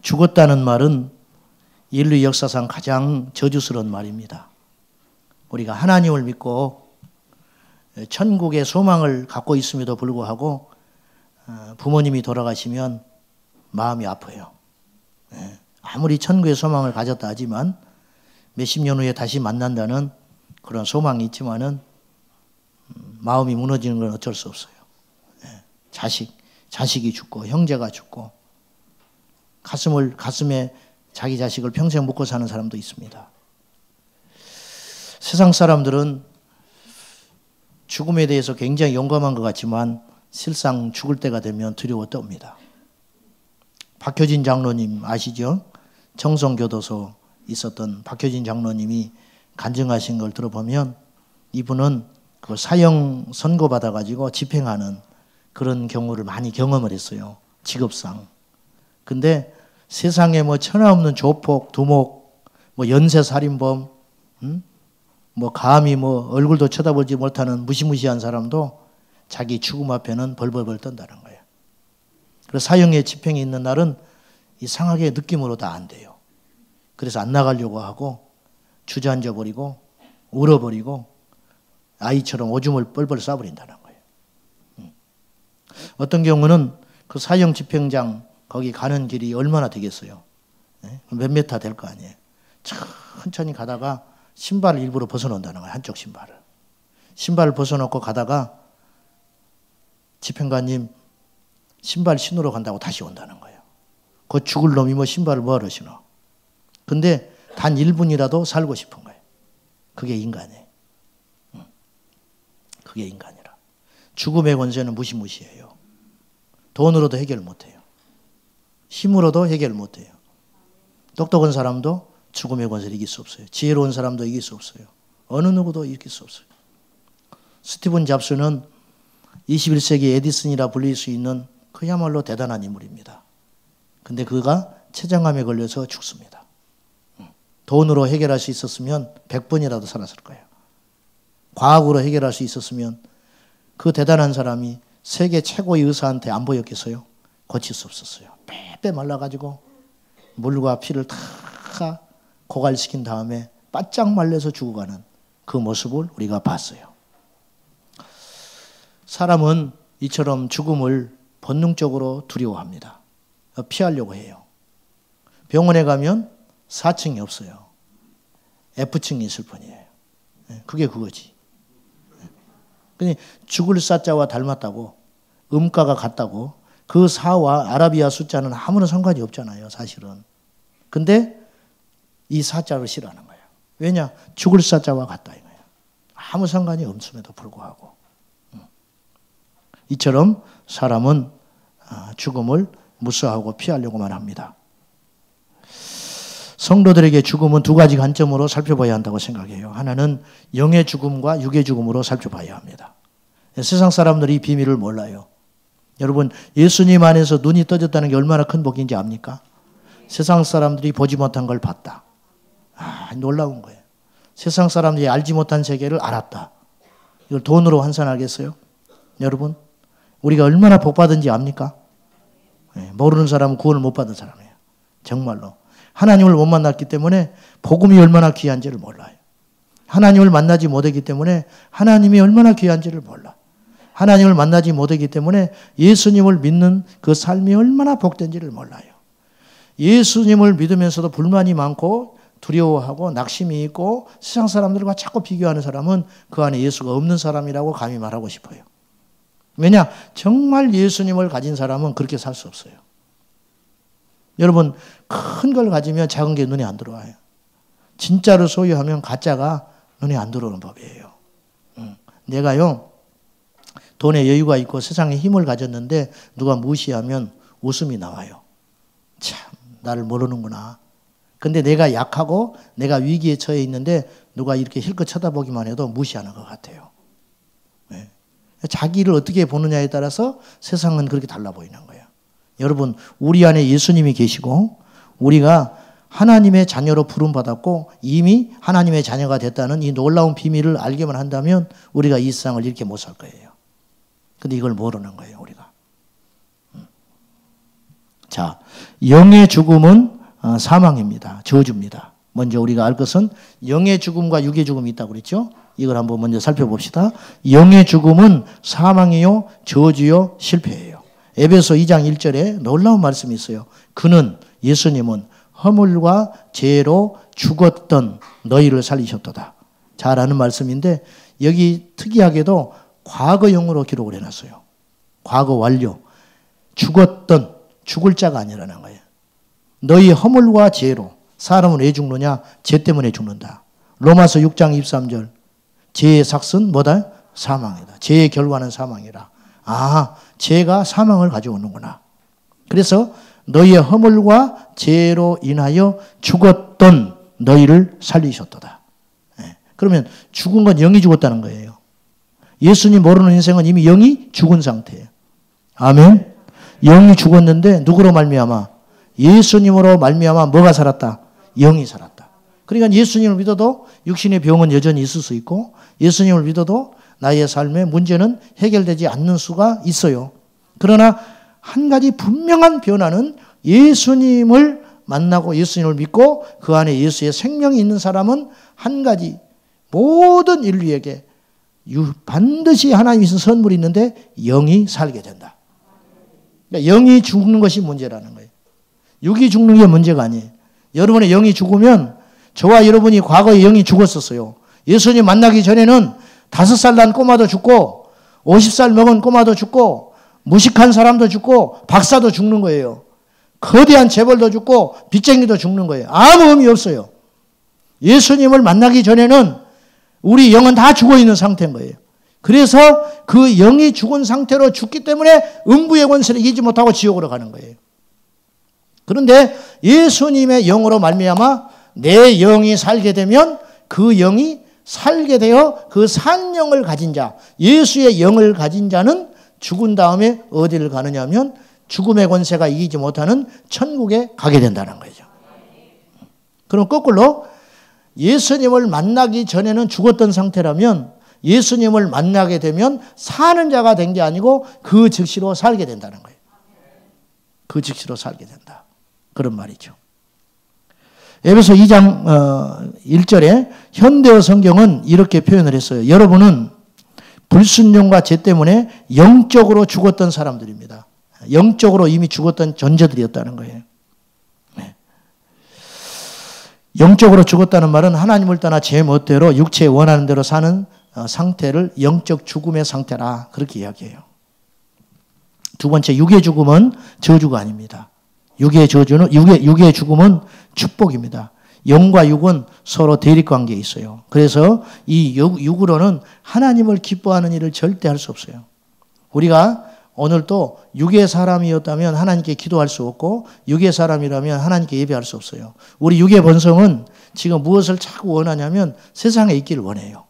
죽었다는 말은 인류 역사상 가장 저주스러운 말입니다. 우리가 하나님을 믿고 천국의 소망을 갖고 있음에도 불구하고 부모님이 돌아가시면 마음이 아파요. 아무리 천국의 소망을 가졌다 하지만 몇십 년 후에 다시 만난다는 그런 소망이 있지만은 마음이 무너지는 건 어쩔 수 없어요. 자식이 죽고 형제가 죽고 가슴에 자기 자식을 평생 묻고 사는 사람도 있습니다. 세상 사람들은 죽음에 대해서 굉장히 용감한 것 같지만 실상 죽을 때가 되면 두려워 떱니다. 박효진 장로님 아시죠? 청송교도소 있었던 박효진 장로님이 간증하신 걸 들어보면 이분은 그 사형 선고받아가지고 집행하는 그런 경우를 많이 경험을 했어요. 직업상. 근데 세상에 뭐 천하없는 조폭, 두목, 뭐 연쇄살인범, 뭐 감히 뭐 얼굴도 쳐다보지 못하는 무시무시한 사람도 자기 죽음 앞에는 벌벌벌 떤다는 거예요. 그래서 사형의 집행이 있는 날은 이상하게 느낌으로 다 안 돼요. 그래서 안 나가려고 하고 주저앉아 버리고 울어버리고 아이처럼 오줌을 뻘뻘 싸버린다는 거예요. 어떤 경우는 그 사형 집행장 거기 가는 길이 얼마나 되겠어요? 몇 메타 될 거 아니에요. 천천히 가다가 신발을 일부러 벗어놓는다는 거예요. 한쪽 신발을. 신발을 벗어놓고 가다가 집행관님 신발 신으러 간다고 다시 온다는 거예요. 그 죽을 놈이 뭐 신발을 뭐하러 신어. 근데 단 1분이라도 살고 싶은 거예요. 그게 인간이에요. 그게 인간이라. 죽음의 권세는 무시무시해요. 돈으로도 해결 못해요. 힘으로도 해결 못해요. 똑똑한 사람도 죽음의 권세를 이길 수 없어요. 지혜로운 사람도 이길 수 없어요. 어느 누구도 이길 수 없어요. 스티븐 잡스는 21세기 에디슨이라 불릴 수 있는 그야말로 대단한 인물입니다. 근데 그가 췌장암에 걸려서 죽습니다. 돈으로 해결할 수 있었으면 100번이라도 살았을 거예요. 과학으로 해결할 수 있었으면 그 대단한 사람이 세계 최고의 의사한테 안 보였겠어요? 고칠 수 없었어요. 빼빼 말라가지고 물과 피를 다 고갈시킨 다음에 바짝 말려서 죽어가는 그 모습을 우리가 봤어요. 사람은 이처럼 죽음을 본능적으로 두려워합니다. 피하려고 해요. 병원에 가면 4층이 없어요. F층이 있을 뿐이에요. 그게 그거지. 죽을 사자와 닮았다고, 음가가 같다고, 그 사와 아라비아 숫자는 아무런 상관이 없잖아요, 사실은. 근데 이 사자를 싫어하는 거예요. 왜냐? 죽을 사자와 같다 이거예요. 아무 상관이 없음에도 불구하고. 이처럼 사람은 죽음을 무서워하고 피하려고만 합니다. 성도들에게 죽음은 두 가지 관점으로 살펴봐야 한다고 생각해요. 하나는 영의 죽음과 육의 죽음으로 살펴봐야 합니다. 세상 사람들이 이 비밀을 몰라요. 여러분, 예수님 안에서 눈이 떠졌다는 게 얼마나 큰 복인지 압니까? 세상 사람들이 보지 못한 걸 봤다. 놀라운 거예요. 세상 사람들이 알지 못한 세계를 알았다. 이걸 돈으로 환산하겠어요? 여러분, 우리가 얼마나 복받은지 압니까? 모르는 사람은 구원을 못 받은 사람이에요. 정말로. 하나님을 못 만났기 때문에 복음이 얼마나 귀한지를 몰라요. 하나님을 만나지 못했기 때문에 하나님이 얼마나 귀한지를 몰라. 하나님을 만나지 못했기 때문에 예수님을 믿는 그 삶이 얼마나 복된지를 몰라요. 예수님을 믿으면서도 불만이 많고 두려워하고 낙심이 있고 세상 사람들과 자꾸 비교하는 사람은 그 안에 예수가 없는 사람이라고 감히 말하고 싶어요. 왜냐? 정말 예수님을 가진 사람은 그렇게 살 수 없어요. 여러분, 큰 걸 가지면 작은 게 눈에 안 들어와요. 진짜로 소유하면 가짜가 눈에 안 들어오는 법이에요. 내가요, 돈에 여유가 있고 세상에 힘을 가졌는데 누가 무시하면 웃음이 나와요. 참, 나를 모르는구나. 근데 내가 약하고 내가 위기에 처해 있는데 누가 이렇게 힐끗 쳐다보기만 해도 무시하는 것 같아요. 자기를 어떻게 보느냐에 따라서 세상은 그렇게 달라 보이는 거예요. 여러분, 우리 안에 예수님이 계시고 우리가 하나님의 자녀로 부름받았고 이미 하나님의 자녀가 됐다는 이 놀라운 비밀을 알게만 한다면 우리가 이 세상을 이렇게 못 살 거예요. 근데 이걸 모르는 거예요, 우리가. 자, 영의 죽음은 사망입니다. 저주입니다. 먼저 우리가 알 것은 영의 죽음과 육의 죽음이 있다고 그랬죠. 이걸 한번 먼저 살펴봅시다. 영의 죽음은 사망이요, 저주요, 실패예요. 에베소 2장 1절에 놀라운 말씀이 있어요. 그는, 예수님은 허물과 죄로 죽었던 너희를 살리셨도다. 잘 아는 말씀인데 여기 특이하게도 과거형으로 기록을 해놨어요. 과거 완료. 죽었던, 죽을 자가 아니라는 거예요. 너희 허물과 죄로. 사람은 왜 죽느냐? 죄 때문에 죽는다. 로마서 6장 23절. 죄의 삭은 뭐다? 사망이다. 죄의 결과는 사망이라. 아, 죄가 사망을 가져오는구나. 그래서 너희의 허물과 죄로 인하여 죽었던 너희를 살리셨도다. 그러면 죽은 건 영이 죽었다는 거예요. 예수님 모르는 인생은 이미 영이 죽은 상태예요. 아멘. 영이 죽었는데 누구로 말미암아? 예수님으로 말미암아 뭐가 살았다? 영이 살았다. 그러니까 예수님을 믿어도 육신의 병은 여전히 있을 수 있고 예수님을 믿어도 나의 삶의 문제는 해결되지 않는 수가 있어요. 그러나 한 가지 분명한 변화는 예수님을 만나고 예수님을 믿고 그 안에 예수의 생명이 있는 사람은 한 가지 모든 인류에게 반드시 하나님이 주신 선물이 있는데 영이 살게 된다. 그러니까 영이 죽는 것이 문제라는 거예요. 육이 죽는 게 문제가 아니에요. 여러분의 영이 죽으면 저와 여러분이 과거에 영이 죽었었어요. 예수님 만나기 전에는 5살 난 꼬마도 죽고 50살 먹은 꼬마도 죽고 무식한 사람도 죽고 박사도 죽는 거예요. 거대한 재벌도 죽고 빚쟁이도 죽는 거예요. 아무 의미 없어요. 예수님을 만나기 전에는 우리 영은 다 죽어있는 상태인 거예요. 그래서 그 영이 죽은 상태로 죽기 때문에 음부의 권세를 이기지 못하고 지옥으로 가는 거예요. 그런데 예수님의 영으로 말미암아 내 영이 살게 되면 그 영이 살게 되어 그 산 영을 가진 자, 예수의 영을 가진 자는 죽은 다음에 어디를 가느냐 하면 죽음의 권세가 이기지 못하는 천국에 가게 된다는 거죠. 그럼 거꾸로 예수님을 만나기 전에는 죽었던 상태라면 예수님을 만나게 되면 사는 자가 된 게 아니고 그 즉시로 살게 된다는 거예요. 그 즉시로 살게 된다. 그런 말이죠. 에베소 2장 1절에 현대어 성경은 이렇게 표현을 했어요. 여러분은 불순종과 죄 때문에 영적으로 죽었던 사람들입니다. 영적으로 이미 죽었던 존재들이었다는 거예요. 영적으로 죽었다는 말은 하나님을 떠나 제 멋대로 육체에 원하는 대로 사는 상태를 영적 죽음의 상태라 그렇게 이야기해요. 두 번째, 육의 죽음은 저주가 아닙니다. 육의 죽음은 축복입니다. 영과 육은 서로 대립관계에 있어요. 그래서 이 육으로는 하나님을 기뻐하는 일을 절대 할 수 없어요. 우리가 오늘도 육의 사람이었다면 하나님께 기도할 수 없고 육의 사람이라면 하나님께 예배할 수 없어요. 우리 육의 본성은 지금 무엇을 자꾸 원하냐면 세상에 있기를 원해요.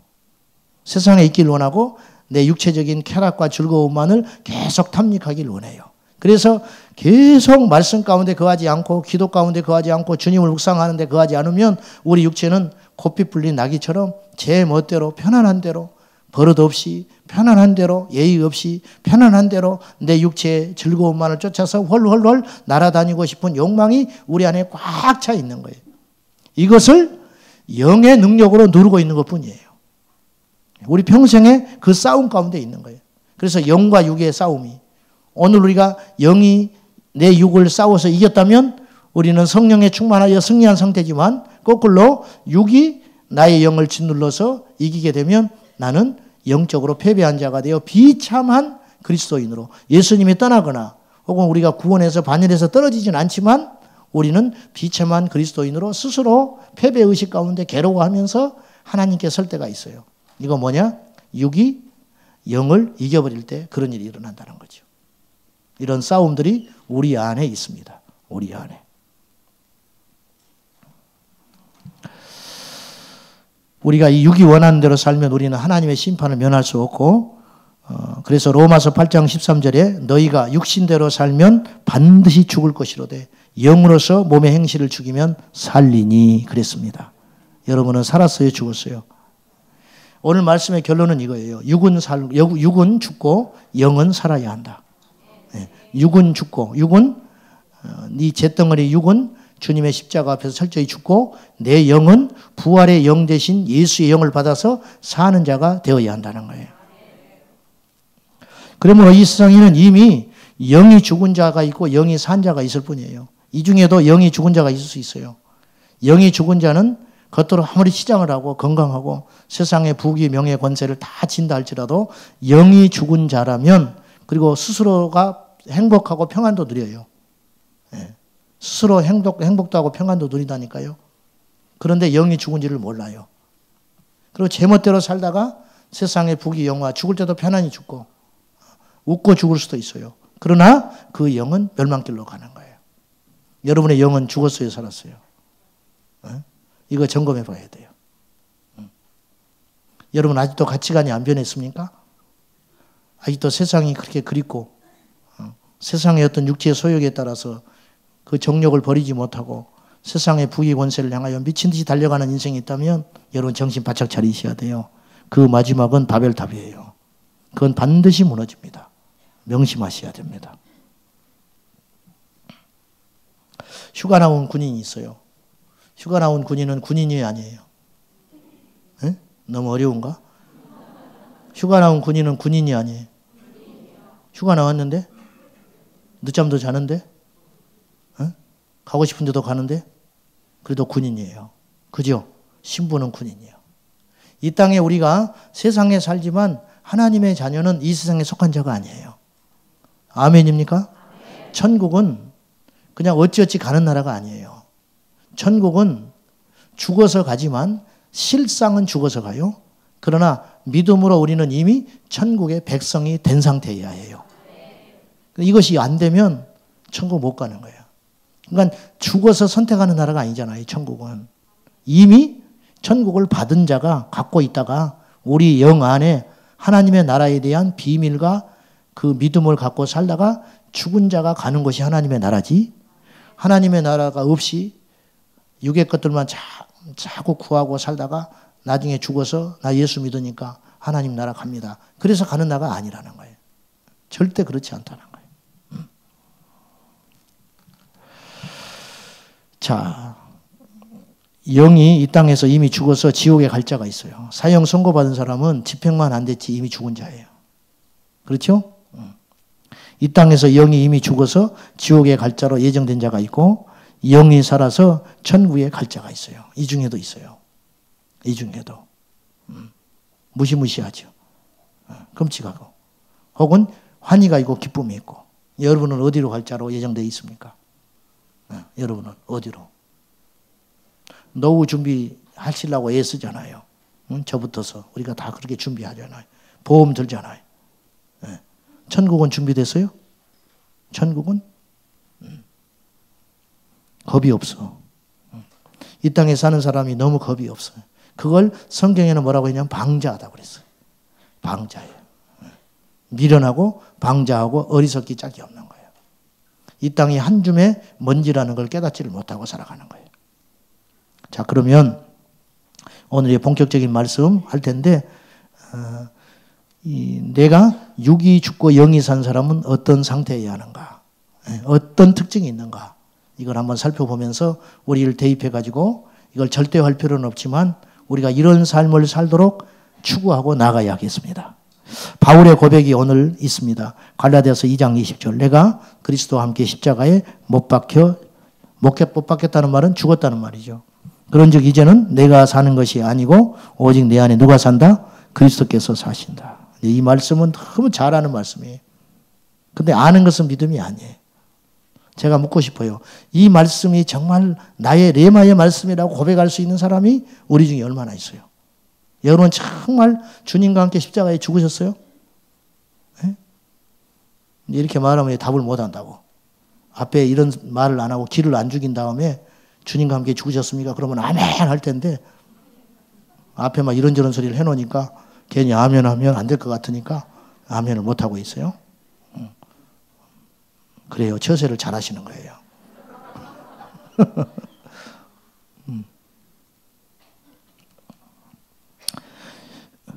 세상에 있기를 원하고 내 육체적인 쾌락과 즐거움만을 계속 탐닉하기를 원해요. 그래서 계속 말씀 가운데 거하지 않고 기도 가운데 거하지 않고 주님을 묵상하는데 거하지 않으면 우리 육체는 고삐 풀린 나귀처럼 제 멋대로 편안한 대로 버릇 없이 편안한 대로 예의 없이 편안한 대로 내 육체의 즐거움만을 쫓아서 헐헐헐 날아다니고 싶은 욕망이 우리 안에 꽉 차 있는 거예요. 이것을 영의 능력으로 누르고 있는 것뿐이에요. 우리 평생에 그 싸움 가운데 있는 거예요. 그래서 영과 육의 싸움이 오늘 우리가 영이 내 육을 싸워서 이겼다면 우리는 성령에 충만하여 승리한 상태지만 거꾸로 육이 나의 영을 짓눌러서 이기게 되면 나는 영적으로 패배한 자가 되어 비참한 그리스도인으로 예수님이 떠나거나 혹은 우리가 구원해서 반열에서 떨어지진 않지만 우리는 비참한 그리스도인으로 스스로 패배의식 가운데 괴로워하면서 하나님께 설 때가 있어요. 이거 뭐냐? 육이 영을 이겨버릴 때 그런 일이 일어난다는 거죠. 이런 싸움들이 우리 안에 있습니다. 우리 안에. 우리가 이 육이 원하는 대로 살면 우리는 하나님의 심판을 면할 수 없고 그래서 로마서 8장 13절에 너희가 육신대로 살면 반드시 죽을 것이로되 영으로서 몸의 행실을 죽이면 살리니 그랬습니다. 여러분은 살았어요? 죽었어요? 오늘 말씀의 결론은 이거예요. 육은 죽고 영은 살아야 한다. 육은 죽고 육은 네 잿덩어리 육은 주님의 십자가 앞에서 철저히 죽고 내 영은 부활의 영 대신 예수의 영을 받아서 사는 자가 되어야 한다는 거예요. 그러므로 이 세상에는 이미 영이 죽은 자가 있고 영이 산 자가 있을 뿐이에요. 이 중에도 영이 죽은 자가 있을 수 있어요. 영이 죽은 자는 겉으로 아무리 시장을 하고 건강하고 세상의 부귀 명예 권세를 다 진다 할지라도 영이 죽은 자라면 그리고 스스로가 행복하고 평안도 누려요. 스스로 행복도 하고 평안도 누린다니까요. 그런데 영이 죽은지를 몰라요. 그리고 제멋대로 살다가 세상의 부귀 영화 죽을 때도 편안히 죽고 웃고 죽을 수도 있어요. 그러나 그 영은 멸망길로 가는 거예요. 여러분의 영은 죽었어요, 살았어요? 이거 점검해 봐야 돼요. 여러분 아직도 가치관이 안 변했습니까? 아직도 세상이 그렇게 그립고 세상의 어떤 육체의 소욕에 따라서 그 정욕을 버리지 못하고 세상의 부귀 권세를 향하여 미친 듯이 달려가는 인생이 있다면 여러분 정신 바짝 차리셔야 돼요. 그 마지막은 바벨탑이에요. 그건 반드시 무너집니다. 명심하셔야 됩니다. 휴가 나온 군인이 있어요. 휴가 나온 군인은 군인이 아니에요. 에? 너무 어려운가? 휴가 나온 군인은 군인이 아니에요. 휴가 나왔는데? 늦잠도 자는데? 가고 싶은 데도 가는데? 그래도 군인이에요. 그죠? 신부는 군인이에요. 이 땅에 우리가 세상에 살지만 하나님의 자녀는 이 세상에 속한 자가 아니에요. 아멘입니까? 천국은 그냥 어찌어찌 가는 나라가 아니에요. 천국은 죽어서 가지만 실상은 죽어서 가요. 그러나 믿음으로 우리는 이미 천국의 백성이 된 상태여야 해요. 이것이 안 되면 천국 못 가는 거예요. 그러니까 죽어서 선택하는 나라가 아니잖아요. 천국은. 이미 천국을 받은 자가 갖고 있다가 우리 영 안에 하나님의 나라에 대한 비밀과 그 믿음을 갖고 살다가 죽은 자가 가는 것이 하나님의 나라지. 하나님의 나라가 없이 육의 것들만 자꾸 구하고 살다가 나중에 죽어서 나 예수 믿으니까 하나님 나라 갑니다. 그래서 가는 나라가 아니라는 거예요. 절대 그렇지 않다는 거예요. 자, 영이 이 땅에서 이미 죽어서 지옥에 갈 자가 있어요. 사형 선고받은 사람은 집행만 안 됐지 이미 죽은 자예요. 그렇죠? 이 땅에서 영이 이미 죽어서 지옥에 갈 자로 예정된 자가 있고 영이 살아서 천국에 갈 자가 있어요. 이 중에도 있어요. 이 중에도. 무시무시하죠. 끔찍하고. 혹은 환희가 있고 기쁨이 있고. 여러분은 어디로 갈 자로 예정되어 있습니까? 여러분은 어디로? 노후 준비하시려고 애쓰잖아요. 저부터서 우리가 다 그렇게 준비하잖아요. 보험 들잖아요. 천국은 준비됐어요? 천국은? 겁이 없어. 이 땅에 사는 사람이 너무 겁이 없어요. 그걸 성경에는 뭐라고 했냐면 방자하다고 그랬어요. 방자예요. 미련하고 방자하고 어리석기 짝이 없는 거예요. 이 땅이 한 줌의 먼지라는 걸 깨닫지를 못하고 살아가는 거예요. 자, 그러면 오늘의 본격적인 말씀 할 텐데 내가 육이 죽고 영이 산 사람은 어떤 상태여야 하는가? 어떤 특징이 있는가? 이걸 한번 살펴보면서 우리를 대입해가지고 이걸 절대화할 필요는 없지만 우리가 이런 삶을 살도록 추구하고 나가야 하겠습니다. 바울의 고백이 오늘 있습니다. 갈라디아서 2장 20절. 내가 그리스도와 함께 십자가에 못 박혔다는 말은 죽었다는 말이죠. 그런즉 이제는 내가 사는 것이 아니고 오직 내 안에 누가 산다? 그리스도께서 사신다. 이 말씀은 너무 잘 아는 말씀이에요. 근데 아는 것은 믿음이 아니에요. 제가 묻고 싶어요. 이 말씀이 정말 나의 레마의 말씀이라고 고백할 수 있는 사람이 우리 중에 얼마나 있어요? 여러분 정말 주님과 함께 십자가에 죽으셨어요? 네? 이렇게 말하면 답을 못 한다고. 앞에 이런 말을 안 하고 길을 안 죽인 다음에 주님과 함께 죽으셨습니까? 그러면 아멘 할 텐데 앞에 막 이런저런 소리를 해놓으니까 괜히 아멘 하면 안 될 것 같으니까 아멘을 못 하고 있어요. 그래요. 처세를 잘 하시는 거예요.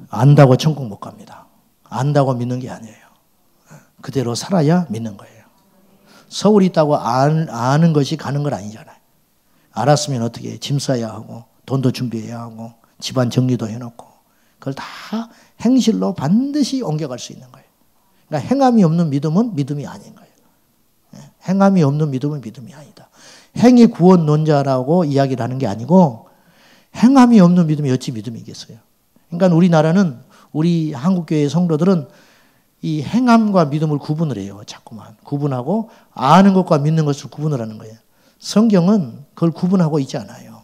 안다고 천국 못 갑니다. 안다고 믿는 게 아니에요. 그대로 살아야 믿는 거예요. 서울에 있다고 아는 것이 가는 건 아니잖아요. 알았으면 어떻게 해? 짐 싸야 하고 돈도 준비해야 하고 집안 정리도 해놓고 그걸 다 행실로 반드시 옮겨갈 수 있는 거예요. 그러니까 행함이 없는 믿음은 믿음이 아닌 거예요. 행함이 없는 믿음은 믿음이 아니다. 행위 구원론자라고 이야기를 하는 게 아니고 행함이 없는 믿음이 어찌 믿음이겠어요. 그러니까 우리나라는 우리 한국교회 성도들은 이 행함과 믿음을 구분을 해요. 자꾸만 구분하고 아는 것과 믿는 것을 구분을 하는 거예요. 성경은 그걸 구분하고 있지 않아요.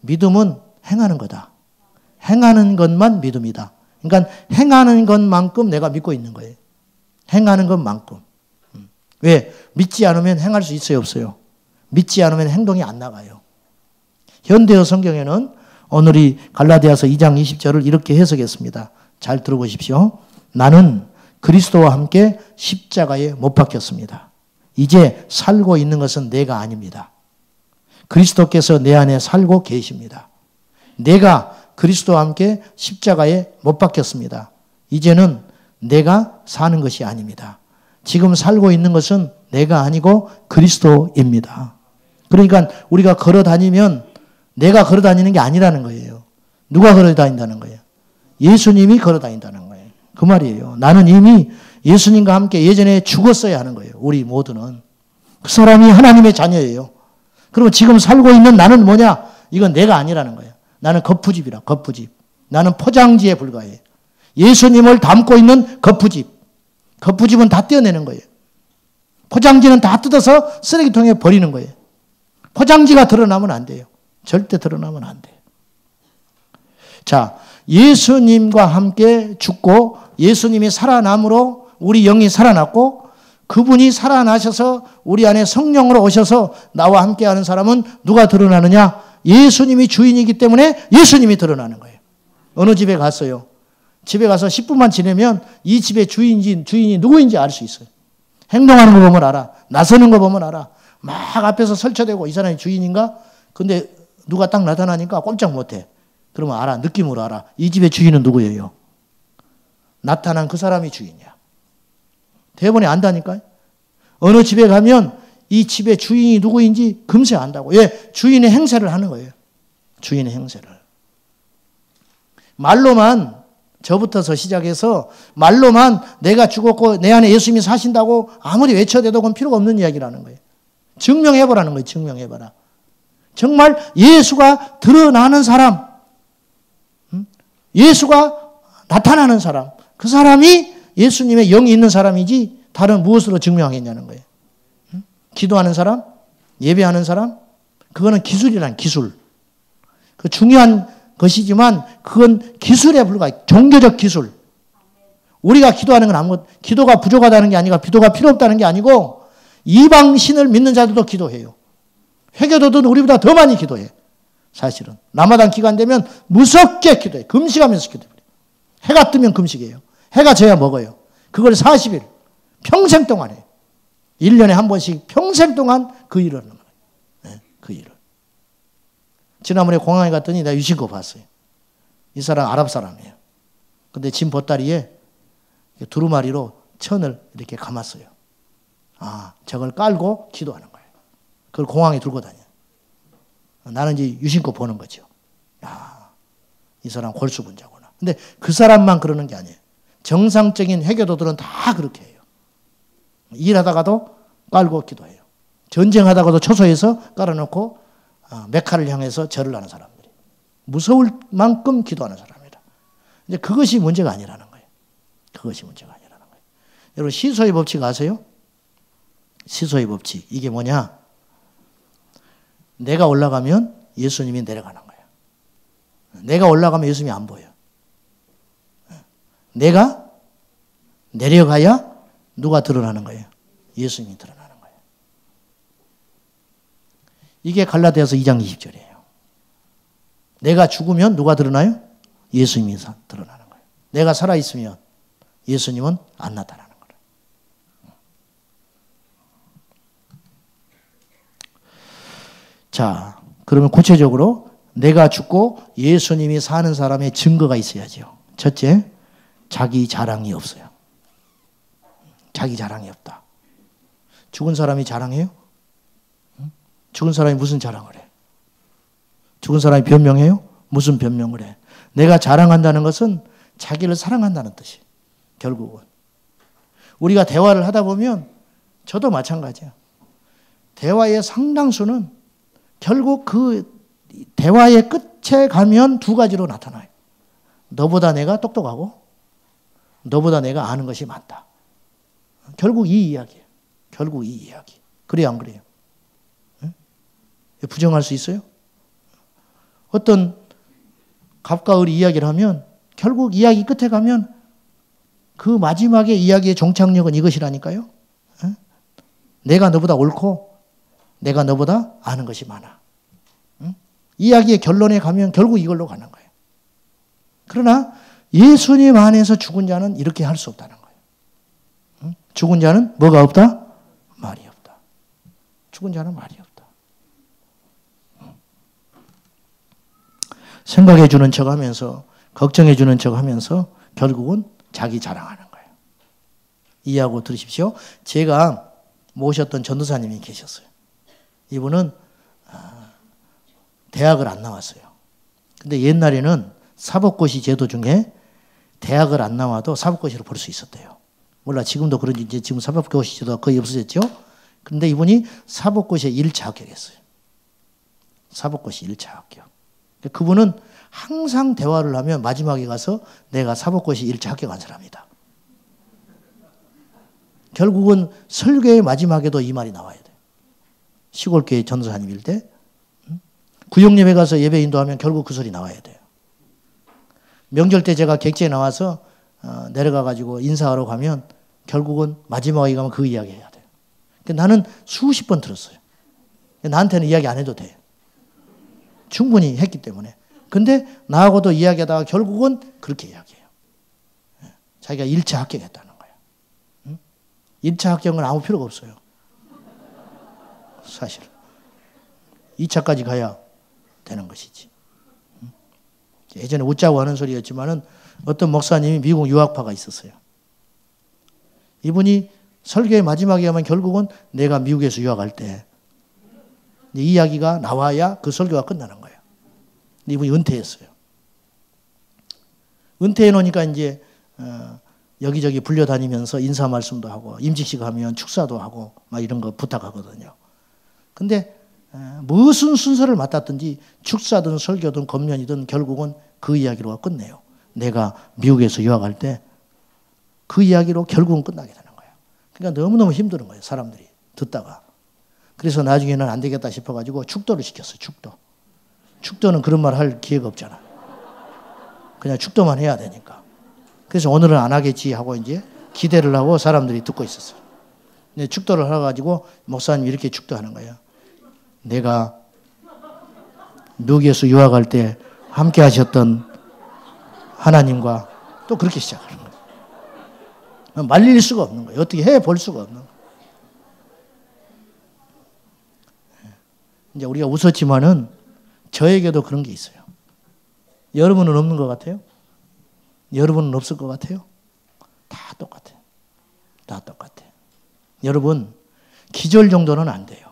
믿음은 행하는 거다. 행하는 것만 믿음이다. 그러니까 행하는 것만큼 내가 믿고 있는 거예요. 행하는 것만큼. 왜? 믿지 않으면 행할 수 있어요, 없어요? 믿지 않으면 행동이 안 나가요. 현대어 성경에는 오늘 이 갈라디아서 2장 20절을 이렇게 해석했습니다. 잘 들어보십시오. 나는 그리스도와 함께 십자가에 못 박혔습니다. 이제 살고 있는 것은 내가 아닙니다. 그리스도께서 내 안에 살고 계십니다. 내가 그리스도와 함께 십자가에 못 박혔습니다. 이제는 내가 사는 것이 아닙니다. 지금 살고 있는 것은 내가 아니고 그리스도입니다. 그러니까 우리가 걸어 다니면 내가 걸어 다니는 게 아니라는 거예요. 누가 걸어 다닌다는 거예요? 예수님이 걸어 다닌다는 거예요. 그 말이에요. 나는 이미 예수님과 함께 예전에 죽었어야 하는 거예요. 우리 모두는. 그 사람이 하나님의 자녀예요. 그러면 지금 살고 있는 나는 뭐냐? 이건 내가 아니라는 거예요. 나는 거푸집이라, 거푸집. 나는 포장지에 불과해. 예수님을 담고 있는 거푸집. 거푸집은 다 떼어내는 거예요. 포장지는 다 뜯어서 쓰레기통에 버리는 거예요. 포장지가 드러나면 안 돼요. 절대 드러나면 안 돼요. 자, 예수님과 함께 죽고 예수님이 살아남으로 우리 영이 살아났고 그분이 살아나셔서 우리 안에 성령으로 오셔서 나와 함께하는 사람은 누가 드러나느냐? 예수님이 주인이기 때문에 예수님이 드러나는 거예요. 어느 집에 갔어요. 집에 가서 10분만 지내면 이 집의 주인이 누구인지 알 수 있어요. 행동하는 거 보면 알아. 나서는 거 보면 알아. 막 앞에서 설쳐대고 이 사람이 주인인가? 근데 누가 딱 나타나니까 꼼짝 못해. 그러면 알아. 느낌으로 알아. 이 집의 주인은 누구예요? 나타난 그 사람이 주인이야. 대본에 안다니까요. 어느 집에 가면 이 집의 주인이 누구인지 금세 안다고. 예, 주인의 행세를 하는 거예요. 주인의 행세를. 말로만 저부터서 시작해서 말로만 내가 죽었고 내 안에 예수님이 사신다고 아무리 외쳐대도 그건 필요가 없는 이야기라는 거예요. 증명해보라는 거예요. 증명해봐라. 정말 예수가 드러나는 사람, 예수가 나타나는 사람, 그 사람이 예수님의 영이 있는 사람이지 다른 무엇으로 증명하겠냐는 거예요. 기도하는 사람, 예배하는 사람, 그거는 기술이란 기술. 그 중요한 것이지만 그건 기술에 불과해. 종교적 기술. 우리가 기도하는 건 아무것도, 기도가 부족하다는 게 아니라 기도가 필요 없다는 게 아니고 이방 신을 믿는 자들도 기도해요. 회교도들은 우리보다 더 많이 기도해. 사실은. 라마단 기간 되면 무섭게 기도해. 금식하면서 기도해. 해가 뜨면 금식해요. 해가 져야 먹어요. 그걸 40일. 평생 동안 해요. 1년에 한 번씩 평생 동안 그 일을 하는 거예요. 네, 그 일을. 지난번에 공항에 갔더니 내가 유신코 봤어요. 이 사람 아랍 사람이에요. 근데 짐 보따리에 두루마리로 천을 이렇게 감았어요. 아, 저걸 깔고 기도하는 거예요. 그걸 공항에 들고 다녀요. 나는 이제 유신코 보는 거죠. 야, 이 사람 골수분자구나. 근데 그 사람만 그러는 게 아니에요. 정상적인 회교도들은 다 그렇게 해요. 일하다가도 깔고 기도해요. 전쟁하다가도 초소에서 깔아놓고 메카를 향해서 절을 하는 사람들이. 무서울 만큼 기도하는 사람이다. 이제 그것이 문제가 아니라는 거예요. 그것이 문제가 아니라는 거예요. 여러분 시소의 법칙 아세요? 시소의 법칙. 이게 뭐냐? 내가 올라가면 예수님이 내려가는 거예요. 내가 올라가면 예수님이 안 보여요. 내가 내려가야 누가 드러나는 거예요? 예수님이 드러나는 거예요. 이게 갈라디아서 2장 20절이에요. 내가 죽으면 누가 드러나요? 예수님이 드러나는 거예요. 내가 살아있으면 예수님은 안 나타나는 거예요. 자, 그러면 구체적으로 내가 죽고 예수님이 사는 사람의 증거가 있어야죠. 첫째, 자기 자랑이 없어요. 자기 자랑이 없다. 죽은 사람이 자랑해요? 죽은 사람이 무슨 자랑을 해? 죽은 사람이 변명해요? 무슨 변명을 해? 내가 자랑한다는 것은 자기를 사랑한다는 뜻이 결국은. 우리가 대화를 하다 보면 저도 마찬가지야. 대화의 상당수는 결국 그 대화의 끝에 가면 두 가지로 나타나요. 너보다 내가 똑똑하고 너보다 내가 아는 것이 많다. 결국 이 이야기예요. 결국 이 이야기. 그래요, 안 그래요? 부정할 수 있어요? 어떤 갑과 을이 이야기를 하면 결국 이야기 끝에 가면 그 마지막에 이야기의 종착역은 이것이라니까요. 내가 너보다 옳고 내가 너보다 아는 것이 많아. 이야기의 결론에 가면 결국 이걸로 가는 거예요. 그러나 예수님 안에서 죽은 자는 이렇게 할 수 없다는 거예요. 죽은 자는 뭐가 없다? 말이 없다. 죽은 자는 말이 없다. 생각해 주는 척 하면서 걱정해 주는 척 하면서 결국은 자기 자랑하는 거예요. 이해하고 들으십시오. 제가 모셨던 전도사님이 계셨어요. 이분은 대학을 안 나왔어요. 근데 옛날에는 사법고시 제도 중에 대학을 안 나와도 사법고시를 볼 수 있었대요. 몰라 지금도 그런지 이제 지금 사법고시 제도가 거의 없어졌죠. 그런데 이분이 사법고시에 1차 합격했어요. 사법고시 1차 합격. 그분은 항상 대화를 하면 마지막에 가서 내가 사법고시 1차 합격한 사람이다. 결국은 설교의 마지막에도 이 말이 나와야 돼요. 시골교회 전도사님일 때 구역예배 가서 예배 인도하면 결국 그 소리 나와야 돼요. 명절 때 제가 객지에 나와서 내려가가지고 인사하러 가면 결국은 마지막에 가면 그 이야기 해야 돼요. 나는 수십 번 들었어요. 나한테는 이야기 안 해도 돼요. 충분히 했기 때문에. 근데 나하고도 이야기하다가 결국은 그렇게 이야기해요. 자기가 1차 합격했다는 거예요. 1차 합격은 아무 필요가 없어요. 사실은. 2차까지 가야 되는 것이지. 예전에 웃자고 하는 소리였지만은 어떤 목사님이 미국 유학파가 있었어요. 이분이 설교의 마지막에 하면 결국은 내가 미국에서 유학할 때 이 이야기가 나와야 그 설교가 끝나는 거예요. 근데 이분이 은퇴했어요. 은퇴해 놓으니까 이제 여기저기 불려다니면서 인사 말씀도 하고 임직식 하면 축사도 하고 막 이런 거 부탁하거든요. 근데 무슨 순서를 맡았든지 축사든 설교든 검연이든 결국은 그 이야기로 끝내요. 내가 미국에서 유학할 때 그 이야기로 결국은 끝나게 되는 거예요. 그러니까 너무너무 힘든 거예요. 사람들이 듣다가. 그래서 나중에는 안 되겠다 싶어가지고 축도를 시켰어요. 축도. 축도는 그런 말 할 기회가 없잖아. 그냥 축도만 해야 되니까. 그래서 오늘은 안 하겠지 하고 이제 기대를 하고 사람들이 듣고 있었어요. 근데 축도를 해가지고 목사님이 이렇게 축도하는 거예요. 내가 미국에서 유학할 때 함께 하셨던 하나님과 또 그렇게 시작하는 거예요. 말릴 수가 없는 거예요. 어떻게 해볼 수가 없는 거예요. 이제 우리가 웃었지만은 저에게도 그런 게 있어요. 여러분은 없는 것 같아요? 여러분은 없을 것 같아요? 다 똑같아요. 다 똑같아요. 여러분, 기절 정도는 안 돼요.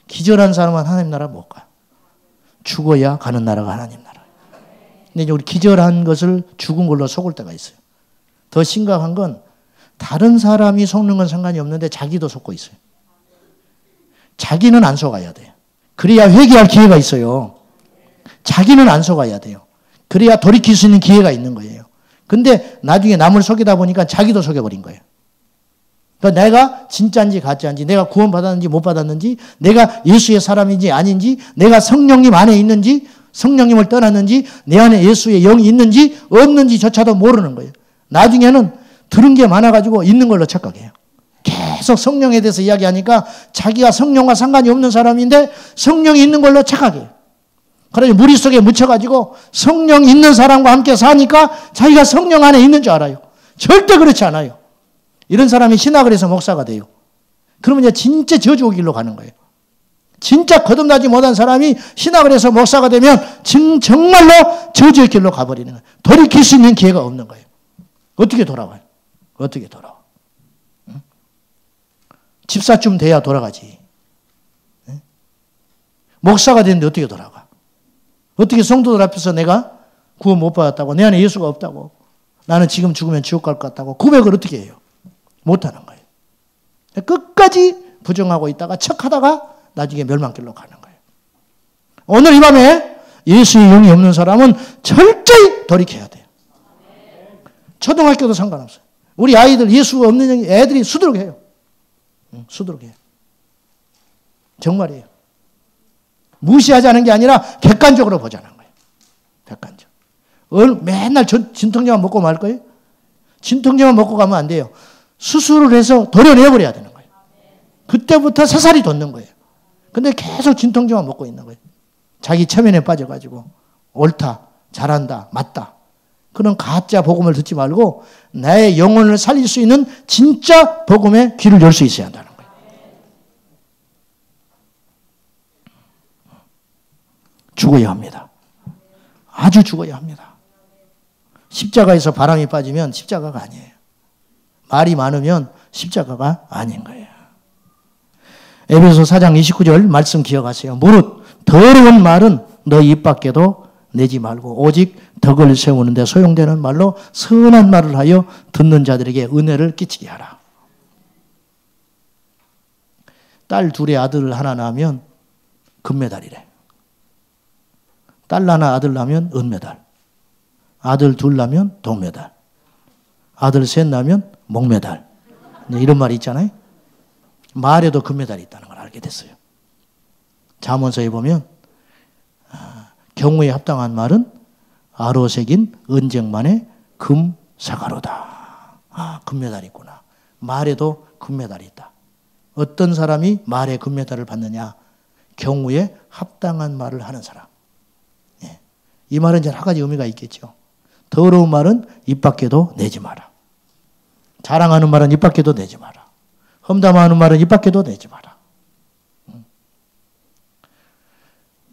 기절한 사람은 하나님 나라 못 가요. 죽어야 가는 나라가 하나님 나라. 근데 이제 우리 기절한 것을 죽은 걸로 속을 때가 있어요. 더 심각한 건 다른 사람이 속는 건 상관이 없는데 자기도 속고 있어요. 자기는 안 속아야 돼요. 그래야 회개할 기회가 있어요. 자기는 안 속아야 돼요. 그래야 돌이킬 수 있는 기회가 있는 거예요. 근데 나중에 남을 속이다 보니까 자기도 속여버린 거예요. 그러니까 내가 진짜인지 가짜인지, 내가 구원받았는지 못 받았는지, 내가 예수의 사람인지 아닌지, 내가 성령님 안에 있는지, 성령님을 떠났는지, 내 안에 예수의 영이 있는지 없는지조차도 모르는 거예요. 나중에는 들은 게 많아가지고 있는 걸로 착각해요. 계속 성령에 대해서 이야기하니까 자기가 성령과 상관이 없는 사람인데 성령이 있는 걸로 착각해요. 그래서 무리 속에 묻혀가지고 성령 있는 사람과 함께 사니까 자기가 성령 안에 있는 줄 알아요. 절대 그렇지 않아요. 이런 사람이 신학을 해서 목사가 돼요. 그러면 이제 진짜 저주의 길로 가는 거예요. 진짜 거듭나지 못한 사람이 신학을 해서 목사가 되면 정말로 저주의 길로 가버리는 거예요. 돌이킬 수 있는 기회가 없는 거예요. 어떻게 돌아와요? 어떻게 돌아와? 집사쯤 돼야 돌아가지. 네? 목사가 됐는데 어떻게 돌아가? 어떻게 성도들 앞에서 내가 구원 못 받았다고, 내 안에 예수가 없다고, 나는 지금 죽으면 지옥 갈 것 같다고 고백을 어떻게 해요? 못하는 거예요. 끝까지 부정하고 있다가 척하다가 나중에 멸망길로 가는 거예요. 오늘 이 밤에 예수의 영이 없는 사람은 철저히 돌이켜야 돼요. 초등학교도 상관없어요. 우리 아이들 예수가 없는 애들이 수두룩해요. 수두룩해요. 정말이에요. 무시하자는 게 아니라 객관적으로 보자는 거예요. 객관적. 맨날 진통제만 먹고 말 거예요? 진통제만 먹고 가면 안 돼요. 수술을 해서 도려내버려야 되는 거예요. 그때부터 사살이 돋는 거예요. 근데 계속 진통제만 먹고 있는 거예요. 자기 체면에 빠져가지고 옳다, 잘한다, 맞다. 그런 가짜 복음을 듣지 말고 나의 영혼을 살릴 수 있는 진짜 복음에 귀를 열 수 있어야 한다는 거예요. 죽어야 합니다. 아주 죽어야 합니다. 십자가에서 바람이 빠지면 십자가가 아니에요. 말이 많으면 십자가가 아닌 거예요. 에베소 4장 29절 말씀 기억하세요. 무릇 더러운 말은 너 입 밖에도 내지 말고 오직 덕을 세우는데 소용되는 말로 선한 말을 하여 듣는 자들에게 은혜를 끼치게 하라. 딸 둘에 아들 하나 낳으면 금메달이래. 딸 하나 아들 낳으면 은메달. 아들 둘 낳으면 동메달. 아들 셋 낳으면 목메달. 이런 말이 있잖아요. 말에도 금메달이 있다는 걸 알게 됐어요. 잠언서에 보면 경우에 합당한 말은 아로 새긴 은쟁만의 금사가로다. 금메달이 있구나. 말에도 금메달이 있다. 어떤 사람이 말에 금메달을 받느냐? 경우에 합당한 말을 하는 사람. 예. 이 말은 이제 한 가지 의미가 있겠죠. 더러운 말은 입 밖에도 내지 마라. 자랑하는 말은 입 밖에도 내지 마라. 험담하는 말은 입 밖에도 내지 마라.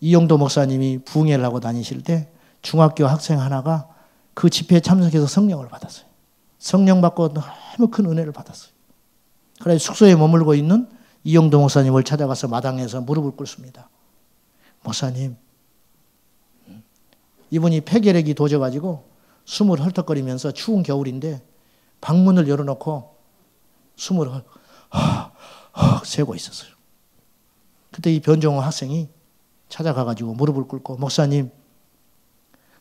이영도 목사님이 부흥회를 하고 다니실 때 중학교 학생 하나가 그 집회에 참석해서 성령을 받았어요. 성령 받고 너무 큰 은혜를 받았어요. 그래서 숙소에 머물고 있는 이영도 목사님을 찾아가서 마당에서 무릎을 꿇습니다. 목사님, 이분이 폐결핵이 도져가지고 숨을 헐떡거리면서 추운 겨울인데 방문을 열어놓고 숨을 세고 있었어요. 그때 이 변종호 학생이 찾아가가지고 무릎을 꿇고 목사님,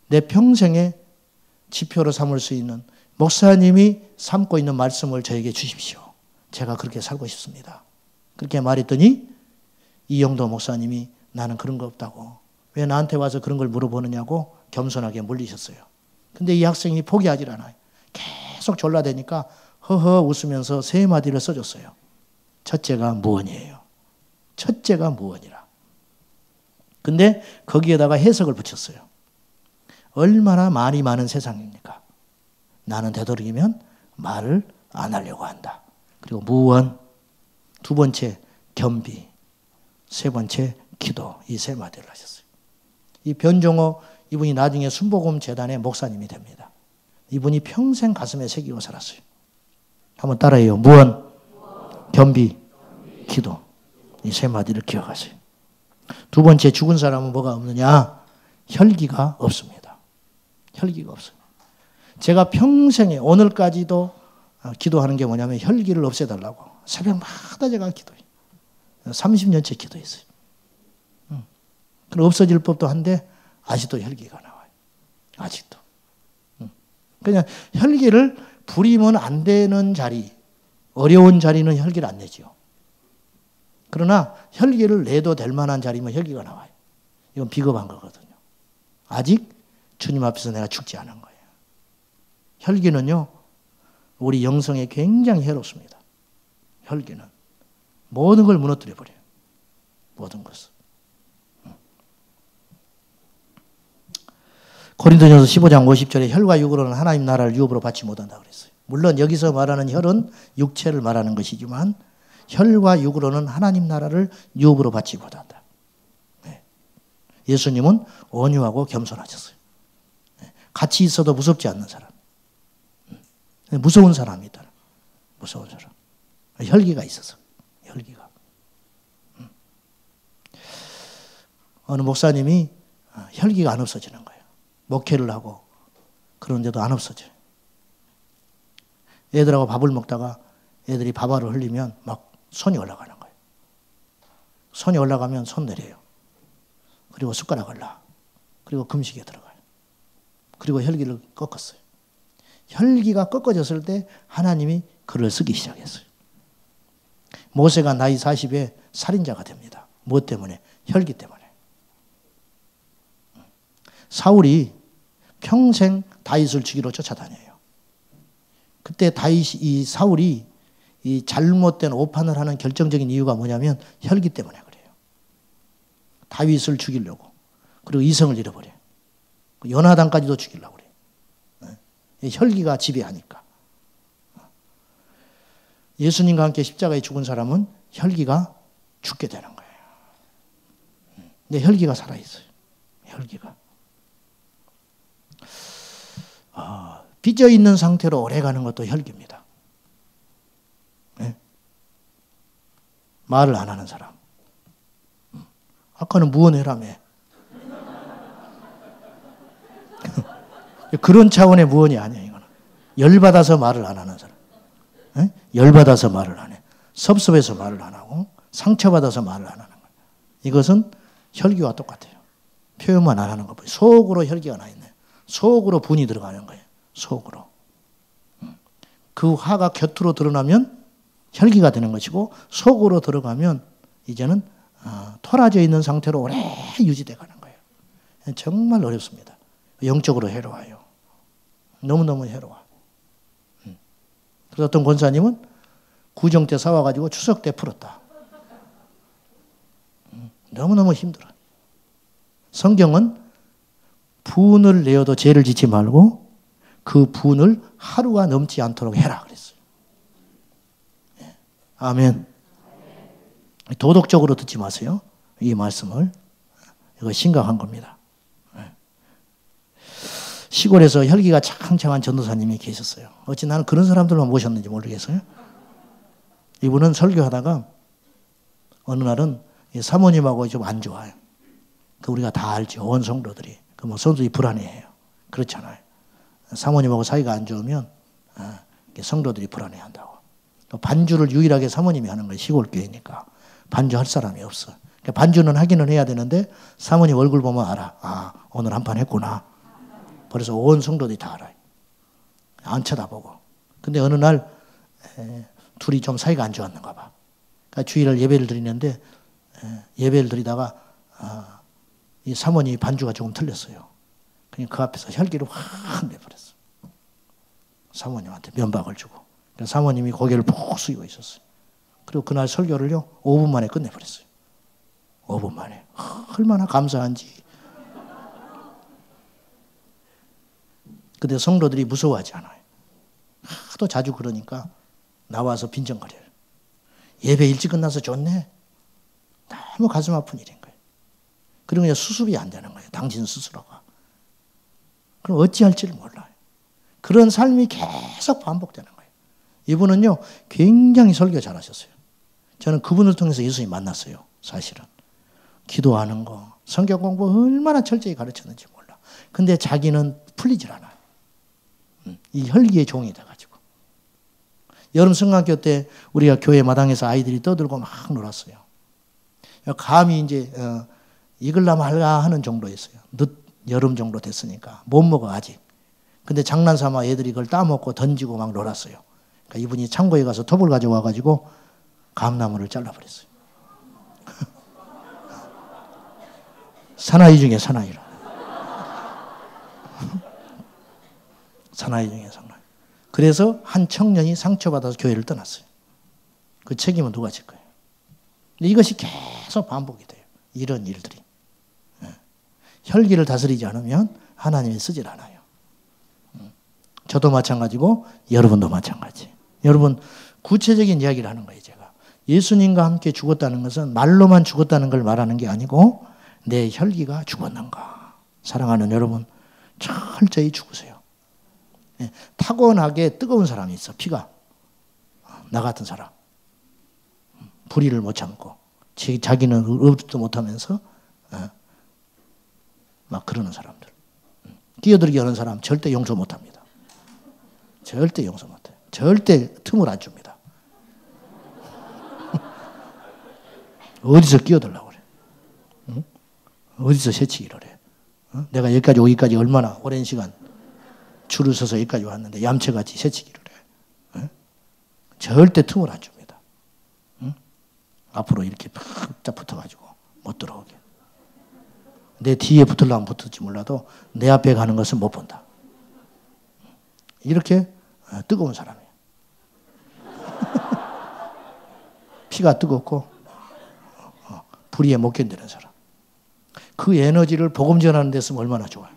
내 평생의 지표로 삼을 수 있는 목사님이 삼고 있는 말씀을 저에게 주십시오. 제가 그렇게 살고 싶습니다. 그렇게 말했더니 이영도 목사님이 나는 그런 거 없다고. 왜 나한테 와서 그런 걸 물어보느냐고 겸손하게 물리셨어요. 근데 이 학생이 포기하질 않아요. 계속 졸라대니까 허허 웃으면서 세 마디를 써줬어요. 첫째가 무언이에요. 첫째가 무언이라. 근데 거기에다가 해석을 붙였어요. 얼마나 말이 많은 세상입니까? 나는 되도록이면 말을 안 하려고 한다. 그리고 무언, 두 번째 겸비, 세 번째 기도, 이 세 마디를 하셨어요. 이 변종호 이분이 나중에 순복음 재단의 목사님이 됩니다. 이분이 평생 가슴에 새기고 살았어요. 한번 따라해요. 무언, 겸비, 기도. 이 세 마디를 기억하세요. 두 번째, 죽은 사람은 뭐가 없느냐? 혈기가 없습니다. 혈기가 없어요. 제가 평생에 오늘까지도 기도하는 게 뭐냐면 혈기를 없애달라고. 새벽마다 제가 기도해요. 30년째 기도했어요. 그럼 없어질 법도 한데 아직도 혈기가 나와요. 아직도. 그냥 혈기를 부리면 안 되는 자리, 어려운 자리는 혈기를 안 내죠. 그러나 혈기를 내도 될 만한 자리면 혈기가 나와요. 이건 비겁한 거거든요. 아직 주님 앞에서 내가 죽지 않은 거예요. 혈기는요, 우리 영성에 굉장히 해롭습니다. 혈기는. 모든 걸 무너뜨려 버려요. 모든 것을. 고린도전서 15장 50절에 혈과 육으로는 하나님 나라를 유업으로 받지 못한다 그랬어요. 물론 여기서 말하는 혈은 육체를 말하는 것이지만 혈과 육으로는 하나님 나라를 유업으로 받지 못한다. 네. 예수님은 온유하고 겸손하셨어요. 네. 같이 있어도 무섭지 않는 사람. 무서운 사람이 있다. 무서운 사람. 혈기가 있어서. 혈기가. 어느 목사님이 혈기가 안 없어지는 거예요. 목회를 하고 그런데도 안 없어져요. 애들하고 밥을 먹다가 애들이 밥알을 흘리면 막 손이 올라가는 거예요. 손이 올라가면 손 내려요. 그리고 숟가락을 놔. 그리고 금식에 들어가요. 그리고 혈기를 꺾었어요. 혈기가 꺾어졌을 때 하나님이 글을 쓰기 시작했어요. 모세가 나이 40에 살인자가 됩니다. 무엇 때문에? 혈기 때문에. 사울이 평생 다윗을 죽이러 쫓아다녀요. 그때 이 사울이 이 잘못된 오판을 하는 결정적인 이유가 뭐냐면 혈기 때문에 그래요. 다윗을 죽이려고. 그리고 이성을 잃어버려요. 요나단까지도 죽이려고 그래요. 혈기가 지배하니까. 예수님과 함께 십자가에 죽은 사람은 혈기가 죽게 되는 거예요. 근데 혈기가 살아있어요. 혈기가. 빚어 있는 상태로 오래 가는 것도 혈기입니다. 네? 말을 안 하는 사람. 아까는 무언해라며. 그런 차원의 무언이 아니야, 이거는. 열받아서 말을 안 하는 사람. 네? 열받아서 말을 안 해. 섭섭해서 말을 안 하고, 상처받아서 말을 안 하는 거예요. 이것은 혈기와 똑같아요. 표현만 안 하는 거 보여요. 속으로 혈기가 나 있네. 속으로 분이 들어가는 거예요. 속으로. 그 화가 곁으로 드러나면 혈기가 되는 것이고 속으로 들어가면 이제는 토라져 있는 상태로 오래 유지돼 가는 거예요. 정말 어렵습니다. 영적으로 해로워요. 너무너무 해로워. 그래서 어떤 권사님은 구정 때 싸워가지고 추석 때 풀었다. 너무너무 힘들어. 성경은 분을 내어도 죄를 짓지 말고 그 분을 하루가 넘지 않도록 해라 그랬어요. 아멘. 도덕적으로 듣지 마세요. 이 말씀을. 이거 심각한 겁니다. 시골에서 혈기가 창창한 전도사님이 계셨어요. 어찌 나는 그런 사람들만 모셨는지 모르겠어요. 이분은 설교하다가 어느 날은 사모님하고 좀 안 좋아요. 그 우리가 다 알죠. 온 성도들이. 그 뭐 성도들이 불안해해요. 그렇잖아요. 사모님하고 사이가 안 좋으면 성도들이 불안해한다고. 반주를 유일하게 사모님이 하는 거예요. 시골 교회니까. 반주할 사람이 없어. 반주는 하기는 해야 되는데 사모님 얼굴 보면 알아. 오늘 한판 했구나. 그래서 온 성도들이 다 알아요. 안 쳐다보고. 근데 어느 날 둘이 좀 사이가 안 좋았는가 봐. 그러니까 주일날 예배를 드리는데 예배를 드리다가 이 사모님 반주가 조금 틀렸어요. 그냥 그 앞에서 혈기를 확 내버렸어. 사모님한테 면박을 주고. 그러니까 사모님이 고개를 푹 숙이고 있었어요. 그리고 그날 설교를요 5분 만에 끝내버렸어요. 5분 만에. 얼마나 감사한지. 근데 성도들이 무서워하지 않아요. 하도 자주 그러니까 나와서 빈정거려요. 예배 일찍 끝나서 좋네. 너무 가슴 아픈 일인 거예요. 그리고 그냥 수습이 안 되는 거예요. 당신 스스로가. 그럼 어찌할지를 몰라요. 그런 삶이 계속 반복되는 거예요. 이분은요 굉장히 설교 잘하셨어요. 저는 그분을 통해서 예수님 만났어요. 사실은. 기도하는 거, 성경 공부 얼마나 철저히 가르쳤는지 몰라. 근데 자기는 풀리질 않아요. 이 혈기의 종이 돼가지고. 여름 성강교 때 우리가 교회 마당에서 아이들이 떠들고 막 놀았어요. 감히 이제 익을라 말라 하는 정도였어요. 늦 여름 정도 됐으니까 못 먹어 아직. 근데 장난삼아 애들이 그걸 따먹고 던지고 막 놀았어요. 그러니까 이분이 창고에 가서 톱을 가져와가지고 감나무를 잘라버렸어요. 사나이 중에 사나이라. 사나이 중에 사나이. 그래서 한 청년이 상처받아서 교회를 떠났어요. 그 책임은 누가 질 거예요? 근데 이것이 계속 반복이 돼요. 이런 일들이. 혈기를 다스리지 않으면 하나님이 쓰질 않아요. 저도 마찬가지고 여러분도 마찬가지. 여러분 구체적인 이야기를 하는 거예요. 제가. 예수님과 함께 죽었다는 것은 말로만 죽었다는 걸 말하는 게 아니고 내 혈기가 죽었는가. 사랑하는 여러분 철저히 죽으세요. 타고나게 뜨거운 사람이 있어. 피가. 나 같은 사람. 불의를 못 참고 자기는 의롭지도 못하면서 막 그러는 사람들. 끼어들기 하는 사람 절대 용서 못합니다. 절대 용서 못해요. 절대 틈을 안 줍니다. 어디서 끼어들려고 그래. 응? 어디서 새치기를 해. 내가 여기까지 오기까지 얼마나 오랜 시간 줄을 서서 여기까지 왔는데 얌체같이 새치기를 해. 절대 틈을 안 줍니다. 앞으로 이렇게 쫙 붙어가지고 못 들어오게. 내 뒤에 붙으려면 붙을지 몰라도 내 앞에 가는 것은 못 본다. 이렇게 뜨거운 사람이에요. 피가 뜨겁고 불의에 못 견디는 사람. 그 에너지를 복음 전하는 데 쓰면 얼마나 좋아요.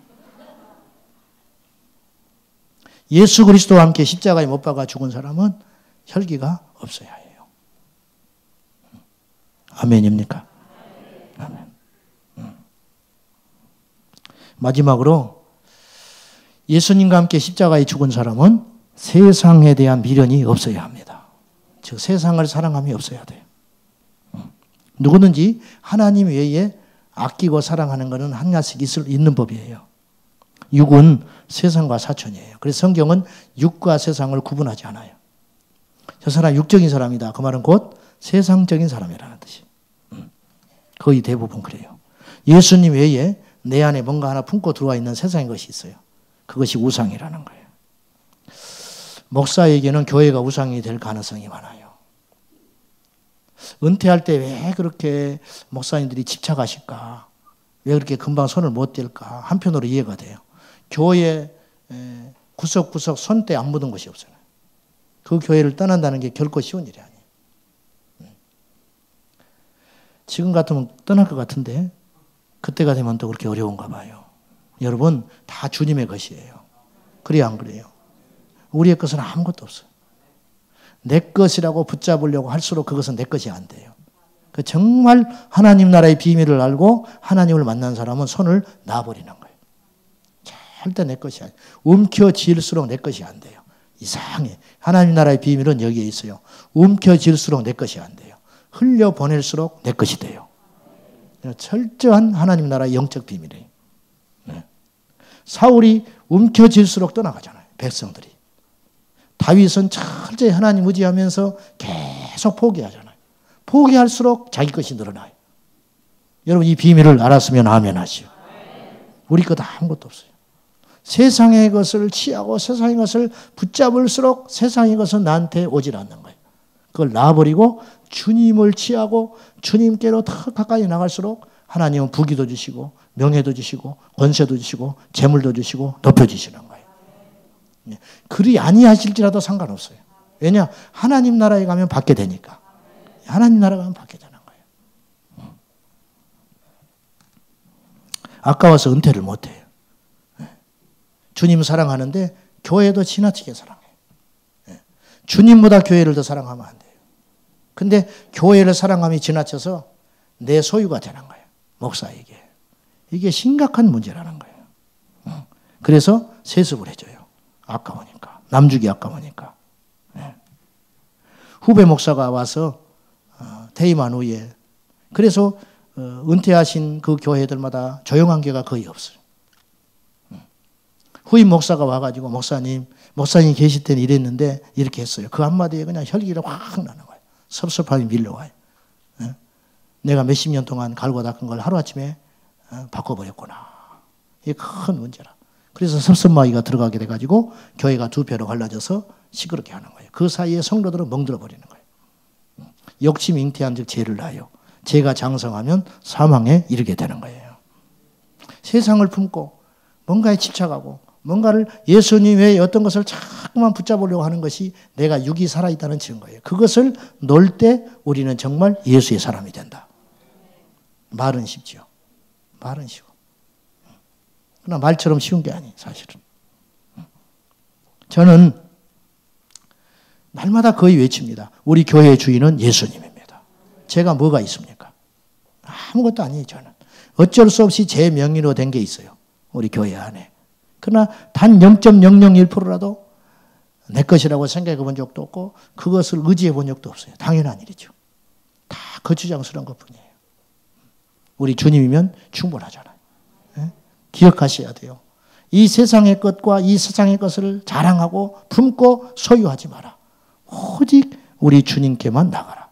예수 그리스도와 함께 십자가에 못 박아 죽은 사람은 혈기가 없어야 해요. 아멘입니까? 아멘. 마지막으로 예수님과 함께 십자가에 죽은 사람은 세상에 대한 미련이 없어야 합니다. 즉 세상을 사랑함이 없어야 돼요. 누구든지 하나님 외에 아끼고 사랑하는 것은 하나씩 있는 법이에요. 육은 세상과 사촌이에요. 그래서 성경은 육과 세상을 구분하지 않아요. 저 사람 육적인 사람이다. 그 말은 곧 세상적인 사람이라는 뜻이. 거의 대부분 그래요. 예수님 외에 내 안에 뭔가 하나 품고 들어와 있는 세상의 것이 있어요. 그것이 우상이라는 거예요. 목사에게는 교회가 우상이 될 가능성이 많아요. 은퇴할 때 왜 그렇게 목사님들이 집착하실까? 왜 그렇게 금방 손을 못 댈까? 한편으로 이해가 돼요. 교회 구석구석 손때 안 묻은 것이 없어요. 그 교회를 떠난다는 게 결코 쉬운 일이 아니에요. 지금 같으면 떠날 것 같은데 그때가 되면 또 그렇게 어려운가 봐요. 여러분 다 주님의 것이에요. 그래요 안 그래요? 우리의 것은 아무것도 없어요. 내 것이라고 붙잡으려고 할수록 그것은 내 것이 안 돼요. 정말 하나님 나라의 비밀을 알고 하나님을 만난 사람은 손을 놔버리는 거예요. 절대 내 것이 아니에요. 움켜쥘수록 내 것이 안 돼요. 이상해. 하나님 나라의 비밀은 여기에 있어요. 움켜쥘수록 내 것이 안 돼요. 흘려보낼수록 내 것이 돼요. 철저한 하나님 나라의 영적 비밀이에요. 사울이 움켜쥘수록 떠나가잖아요. 백성들이. 다윗은 철저히 하나님 의지하면서 계속 포기하잖아요. 포기할수록 자기 것이 늘어나요. 여러분 이 비밀을 알았으면 아멘 하시오. 우리 것 아무것도 없어요. 세상의 것을 취하고 세상의 것을 붙잡을수록 세상의 것은 나한테 오질 않는 거예요. 그걸 놔버리고 주님을 취하고 주님께로 더 가까이 나갈수록 하나님은 부귀도 주시고 명예도 주시고 권세도 주시고 재물도 주시고 높여주시는 거예요. 그리 아니하실지라도 상관없어요. 왜냐? 하나님 나라에 가면 받게 되니까. 하나님 나라에 가면 받게 되는 거예요. 아까워서 은퇴를 못해요. 주님 사랑하는데 교회도 지나치게 사랑해요. 주님보다 교회를 더 사랑하면 안 돼요. 근데 교회를 사랑함이 지나쳐서 내 소유가 되는 거예요. 목사에게. 이게 심각한 문제라는 거예요. 그래서 세습을 해줘요. 아까우니까. 남주기 아까우니까. 후배 목사가 와서 퇴임한 후에 그래서 은퇴하신 그 교회들마다 조용한 교회가 거의 없어요. 후임 목사가 와가지고 목사님 계실 때는 이랬는데 이렇게 했어요. 그 한마디에 그냥 혈기가 확 나는 거예요. 섭섭함이 밀려와요. 내가 몇십 년 동안 갈고 닦은 걸 하루아침에 바꿔버렸구나. 이게 큰 문제라. 그래서 섭섭마귀가 들어가게 돼가지고 교회가 두 배로 갈라져서 시끄럽게 하는 거예요. 그 사이에 성도들은 멍들어 버리는 거예요. 욕심 잉태한 즉 죄를 낳아요. 죄가 장성하면 사망에 이르게 되는 거예요. 세상을 품고 뭔가에 집착하고 뭔가를 예수님 외에 어떤 것을 자꾸만 붙잡으려고 하는 것이 내가 육이 살아있다는 증거예요. 그것을 놓을 때 우리는 정말 예수의 사람이 된다. 말은 쉽죠. 말은 쉬워. 그러나 말처럼 쉬운 게 아니에요, 사실은. 저는 날마다 거의 외칩니다. 우리 교회의 주인은 예수님입니다. 제가 뭐가 있습니까? 아무것도 아니에요, 저는. 어쩔 수 없이 제 명의로 된 게 있어요. 우리 교회 안에. 그러나 단 0.001%라도 내 것이라고 생각해 본 적도 없고 그것을 의지해 본 적도 없어요. 당연한 일이죠. 다 거추장스러운 것뿐이에요. 우리 주님이면 충분하잖아요. 예? 기억하셔야 돼요. 이 세상의 것과 이 세상의 것을 자랑하고 품고 소유하지 마라. 오직 우리 주님께만 나가라.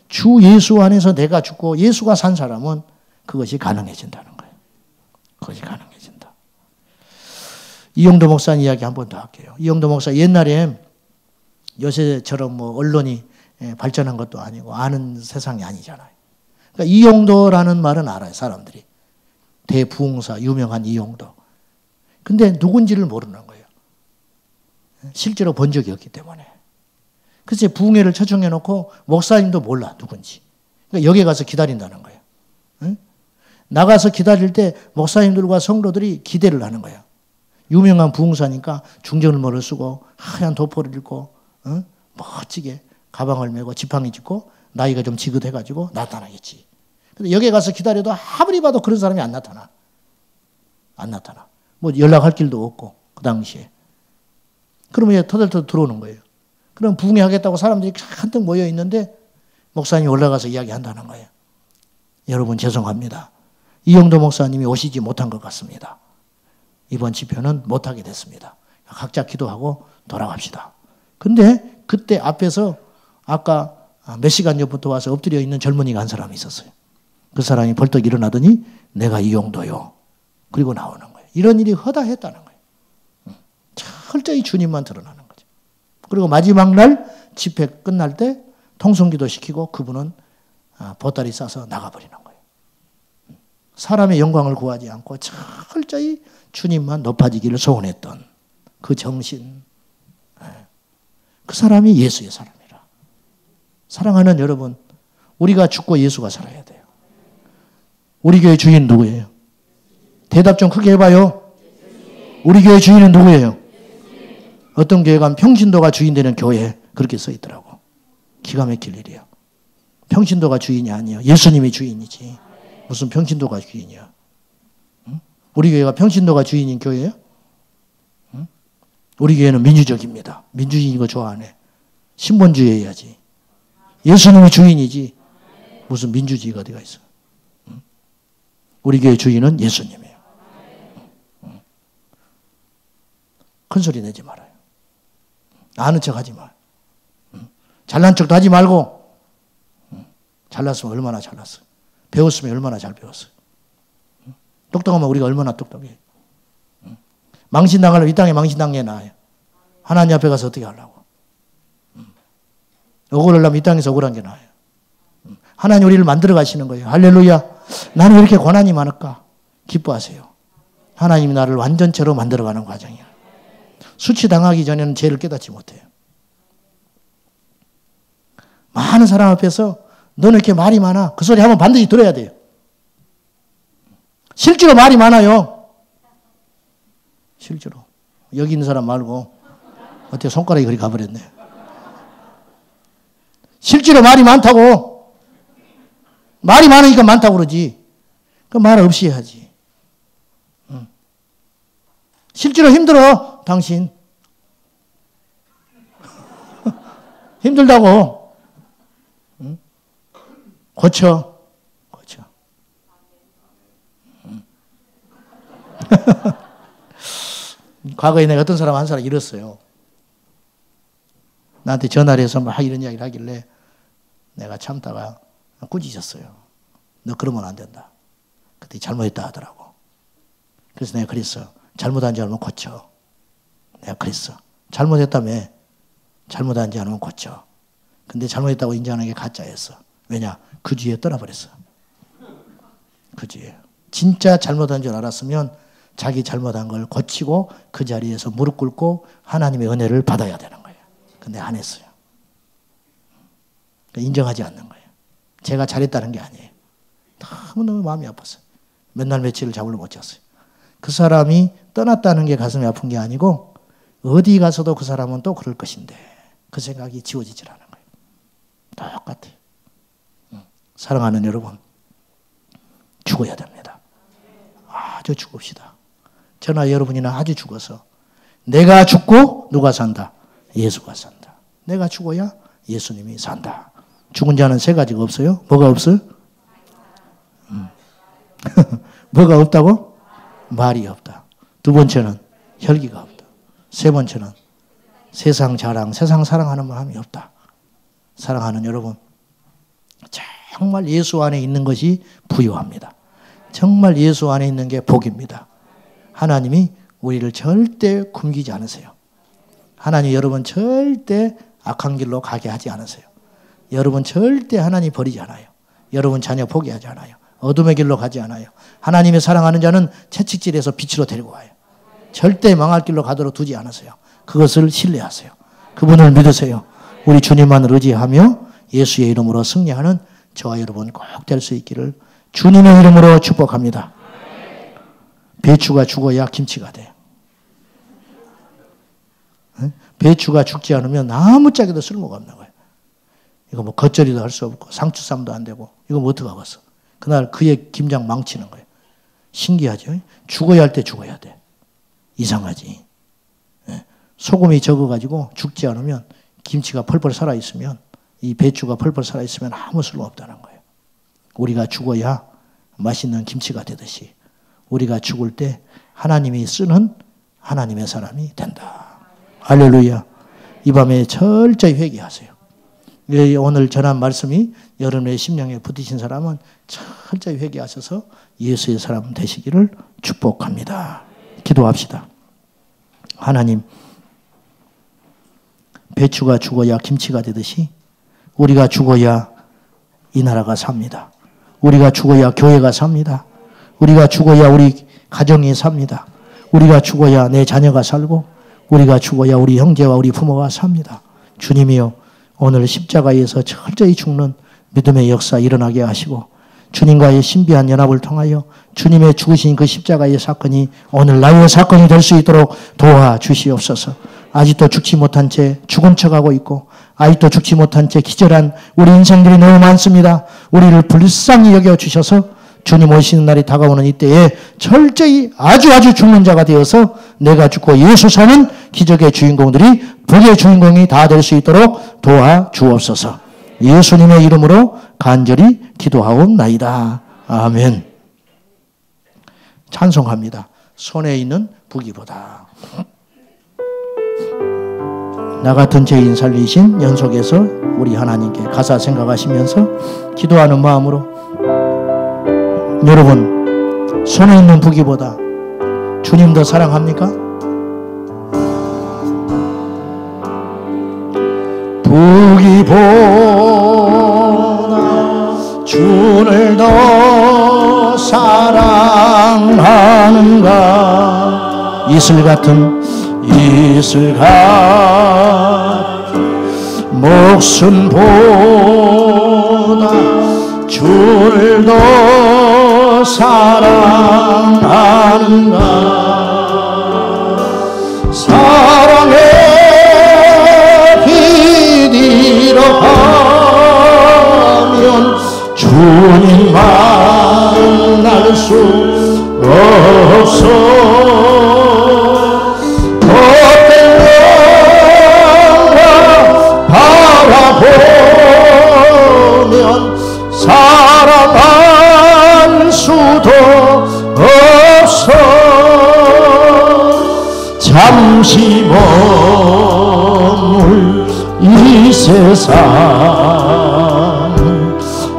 주 예수 안에서 내가 죽고 예수가 산 사람은 그것이 가능해진다는 거예요. 그것이 가능해진다. 이영도 목사 이야기 한 번 더 할게요. 이영도 목사 옛날에 요새처럼 뭐 언론이 발전한 것도 아니고 아는 세상이 아니잖아요. 그러니까 이영도라는 말은 알아요, 사람들이. 대부흥사, 유명한 이영도. 근데 누군지를 모르는 거예요. 실제로 본 적이 없기 때문에. 그래서 부흥회를 초청해 놓고 목사님도 몰라, 누군지. 그러니까 여기 가서 기다린다는 거예요. 응? 나가서 기다릴 때 목사님들과 성도들이 기대를 하는 거예요. 유명한 부흥사니까 중전을머를 쓰고 하얀 도포를 입고 멋지게 가방을 메고 지팡이 짚고 나이가 좀 지긋해가지고 나타나겠지. 근데 여기 가서 기다려도 아무리 봐도 그런 사람이 안 나타나. 안 나타나. 뭐 연락할 길도 없고 그 당시에. 그러면 터덜터덜 들어오는 거예요. 그럼 부흥회 하겠다고 사람들이 한뜩 모여 있는데 목사님이 올라가서 이야기한다는 거예요. 여러분 죄송합니다. 이영도 목사님이 오시지 못한 것 같습니다. 이번 집회는 못하게 됐습니다. 각자 기도하고 돌아갑시다. 근데 그때 앞에서 아까 몇 시간 전부터 와서 엎드려 있는 젊은이가 한 사람이 있었어요. 그 사람이 벌떡 일어나더니 내가 이영도요. 그리고 나오는 거예요. 이런 일이 허다했다는 거예요. 철저히 주님만 드러나는 거죠. 그리고 마지막 날 집회 끝날 때 통성기도 시키고 그분은 보따리 싸서 나가버리는 거예요. 사람의 영광을 구하지 않고 철저히 주님만 높아지기를 소원했던 그 정신. 그 사람이 예수의 사람이라. 사랑하는 여러분, 우리가 죽고 예수가 살아야 돼요. 우리 교회 주인 누구예요? 대답 좀 크게 해봐요. 우리 교회 주인은 누구예요? 어떤 교회 가면 평신도가 주인 되는 교회 그렇게 써 있더라고. 기가 막힐 일이야. 평신도가 주인이 아니에요. 예수님이 주인이지. 무슨 평신도가 주인이야. 응? 우리 교회가 평신도가 주인인 교회예요? 응? 우리 교회는 민주적입니다. 민주주의 이거 좋아하네. 신본주의 해야지. 예수님이 주인이지. 무슨 민주주의가 어디가 있어. 응? 우리 교회 주인은 예수님이에요. 응? 큰 소리 내지 말아요. 아는 척 하지 마. 응? 잘난 척도 하지 말고. 응? 잘났으면 얼마나 잘났어. 배웠으면 얼마나 잘 배웠어. 응? 똑똑하면 우리가 얼마나 똑똑해. 응? 망신당하려면 이 땅에 망신당한 게 나아요. 하나님 앞에 가서 어떻게 하려고. 응? 억울하려면 이 땅에서 억울한 게 나아요. 응? 하나님 우리를 만들어 가시는 거예요. 할렐루야. 나는 왜 이렇게 고난이 많을까? 기뻐하세요. 하나님이 나를 완전체로 만들어가는 과정이야. 수치당하기 전에는 죄를 깨닫지 못해요. 많은 사람 앞에서 너는 이렇게 말이 많아. 그 소리 한번 반드시 들어야 돼요. 실제로 말이 많아요. 실제로. 여기 있는 사람 말고 어떻게 손가락이 그리 가버렸네. 실제로 말이 많다고. 말이 많으니까 많다고 그러지. 그 말 없이 해야지. 실제로 힘들어, 당신. 힘들다고. 응? 고쳐. 과거에 내가 어떤 사람 한 사람 이랬어요. 나한테 전화를 해서 막 이런 이야기를 하길래 내가 참다가 꾸짖었어요. 너 그러면 안 된다. 그때 잘못했다 하더라고. 그래서 내가 그랬어. 잘못한 줄 알면 고쳐. 내가 그랬어. 잘못했다며. 잘못한 줄 알면 고쳐. 근데 잘못했다고 인정하는 게 가짜였어. 왜냐? 그 뒤에 떠나버렸어. 그 뒤에. 진짜 잘못한 줄 알았으면 자기 잘못한 걸 고치고 그 자리에서 무릎 꿇고 하나님의 은혜를 받아야 되는 거예요. 근데 안 했어요. 인정하지 않는 거예요. 제가 잘했다는 게 아니에요. 너무너무 마음이 아팠어요. 몇 날 며칠을 잠을 못 잤어요. 그 사람이 떠났다는 게 가슴이 아픈 게 아니고 어디 가서도 그 사람은 또 그럴 것인데 그 생각이 지워지질 않은 거예요. 똑같아요. 사랑하는 여러분, 죽어야 됩니다. 아주 죽읍시다. 저나 여러분이나 아주 죽어서 내가 죽고 누가 산다? 예수가 산다. 내가 죽어야 예수님이 산다. 죽은 자는 세 가지가 없어요. 뭐가 없어요? 뭐가 없다고? 말이 없다. 두 번째는 혈기가 없다. 세 번째는 세상 자랑, 세상 사랑하는 마음이 없다. 사랑하는 여러분, 정말 예수 안에 있는 것이 부유합니다. 정말 예수 안에 있는 게 복입니다. 하나님이 우리를 절대 굶기지 않으세요. 하나님 여러분 절대 악한 길로 가게 하지 않으세요. 여러분 절대 하나님 버리지 않아요. 여러분 자녀 포기하지 않아요. 어둠의 길로 가지 않아요. 하나님의 사랑하는 자는 채찍질에서 빛으로 데리고 와요. 절대 망할 길로 가도록 두지 않으세요. 그것을 신뢰하세요. 그분을 믿으세요. 우리 주님만을 의지하며 예수의 이름으로 승리하는 저와 여러분 꼭 될 수 있기를 주님의 이름으로 축복합니다. 배추가 죽어야 김치가 돼요. 배추가 죽지 않으면 아무짝에도 쓸모가 없는 거예요. 이거 뭐 겉절이도 할 수 없고 상추쌈도 안 되고 이거 뭐 어떡하겠어. 그날 그의 김장 망치는 거예요. 신기하죠? 죽어야 할 때 죽어야 돼. 이상하지. 소금이 적어가지고 죽지 않으면 김치가 펄펄 살아있으면 이 배추가 펄펄 살아있으면 아무 쓸모 없다는 거예요. 우리가 죽어야 맛있는 김치가 되듯이 우리가 죽을 때 하나님이 쓰는 하나님의 사람이 된다. 할렐루야. 이 밤에 철저히 회개하세요. 오늘 전한 말씀이 여러분의 심령에 붙으신 사람은 철저히 회개하셔서 예수의 사람 되시기를 축복합니다. 기도합시다. 하나님, 배추가 죽어야 김치가 되듯이 우리가 죽어야 이 나라가 삽니다. 우리가 죽어야 교회가 삽니다. 우리가 죽어야 우리 가정이 삽니다. 우리가 죽어야 내 자녀가 살고 우리가 죽어야 우리 형제와 우리 부모가 삽니다. 주님이여, 오늘 십자가에서 철저히 죽는 믿음의 역사 일어나게 하시고 주님과의 신비한 연합을 통하여 주님의 죽으신 그 십자가의 사건이 오늘 나의 사건이 될 수 있도록 도와주시옵소서. 아직도 죽지 못한 채 죽은 척하고 있고 아직도 죽지 못한 채 기절한 우리 인생들이 너무 많습니다. 우리를 불쌍히 여겨주셔서 주님 오시는 날이 다가오는 이때에 철저히 아주 죽는 자가 되어서 내가 죽고 예수 사는 기적의 주인공들이 복의 주인공이 다 될 수 있도록 도와주옵소서. 예수님의 이름으로 간절히 기도하옵나이다. 아멘. 찬송합니다. 손에 있는 부귀보다. 나 같은 죄인 살리신 연속해서 우리 하나님께 가사 생각하시면서 기도하는 마음으로 여러분 손에 있는 부귀보다 주님 더 사랑합니까? 부귀보다 주를 더 사랑하는가. 이슬 같은 목숨보다 주를 더 사랑하는가. 사랑의 길 잃어가면 주님 만날 수 없어. 보면 사랑할 수도 없어. 잠시 머물 이 세상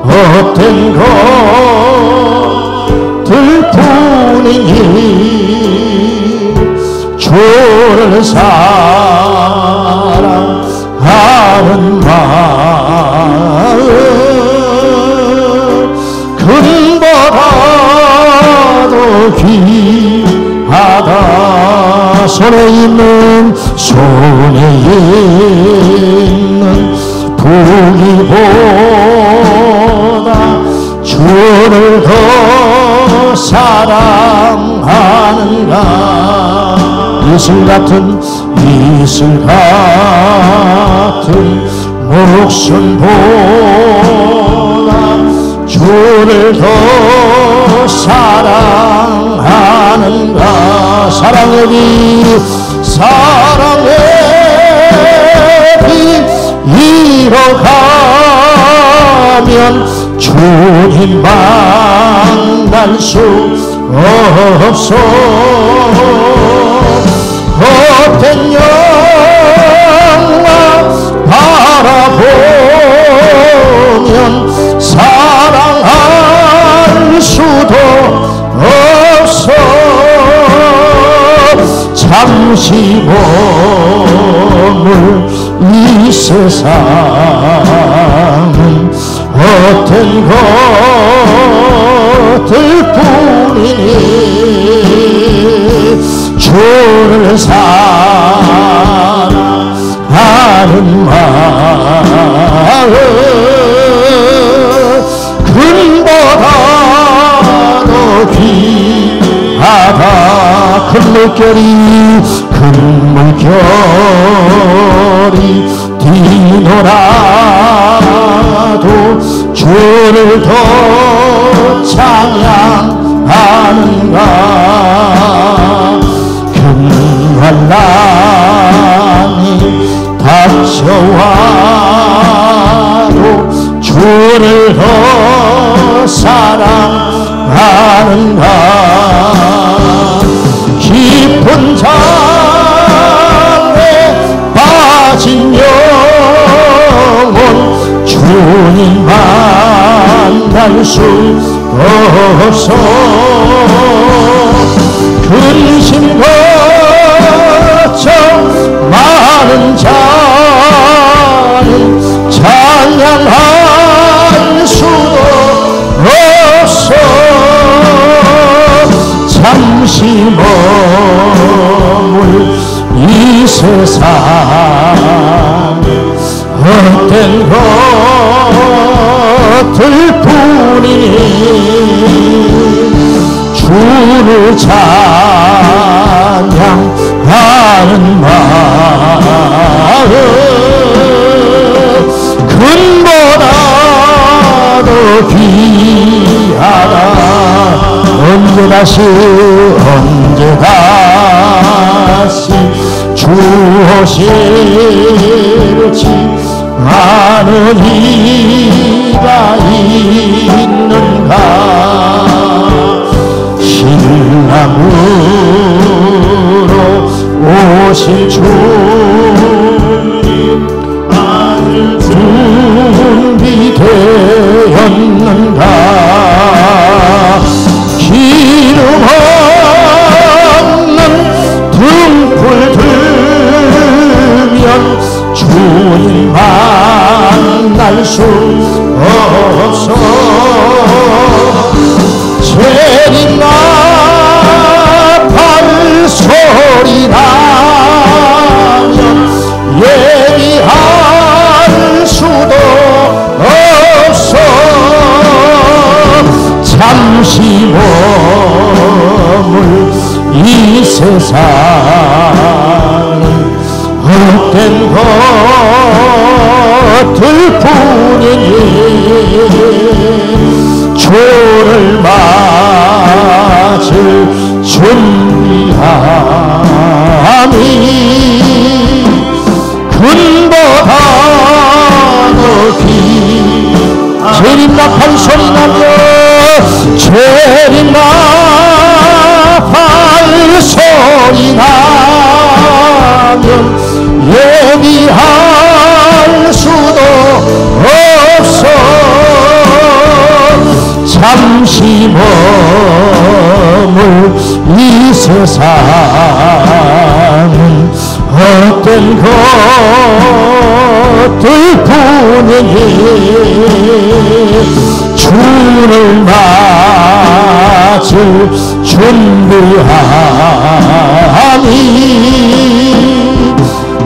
헛된 것들 뿐이니 주를 사랑하는 마음 금보다도 귀하다. 손에 있는 부귀보다 주를 더 사랑하는가. 이슬 같은 목숨보다 주를 더 사랑하는가. 사랑의 빛 잃어가면 하면 주님 만날 수 없어. 헛된 영화 바라보면 사랑할 수도 없어. 잠시 머물 이 세상은 헛된 것들 뿐이니 주를 사랑하는 마음 금보다도 귀하다. 큰 물결이 뛰놀아도 주를 더 찬양하는가. 금환란이 닥쳐와도 주를 더 사랑하는가. 깊은 잠에 빠진 영혼 주님 만날 수 없어. 근심 걱정 많은 자는 찬양할 수도 없어. 잠시 머물 이 세상 헛된 것들 뿐이니 주를 찬양하는 마음 금보다도 귀하다. 언제 다시 주 오실지 많은 이가 있는가. 신랑으로 오실 주님 아들 준비되었는가. 기름 없는 등불 들면 주님 만날 수 없어. 재림나 발소리 나면 예비할 수도 없어. 잠시 머물 이 세상은 헛된 것들 뿐이니 주를 맞을 준비함이 금보다도 재림나 판소리 나며 재림나 판소리 나면 예비할 수도 없어. 잠시 머물 이 세상은 헛된 것들 뿐이니 주를 맞을 준비함이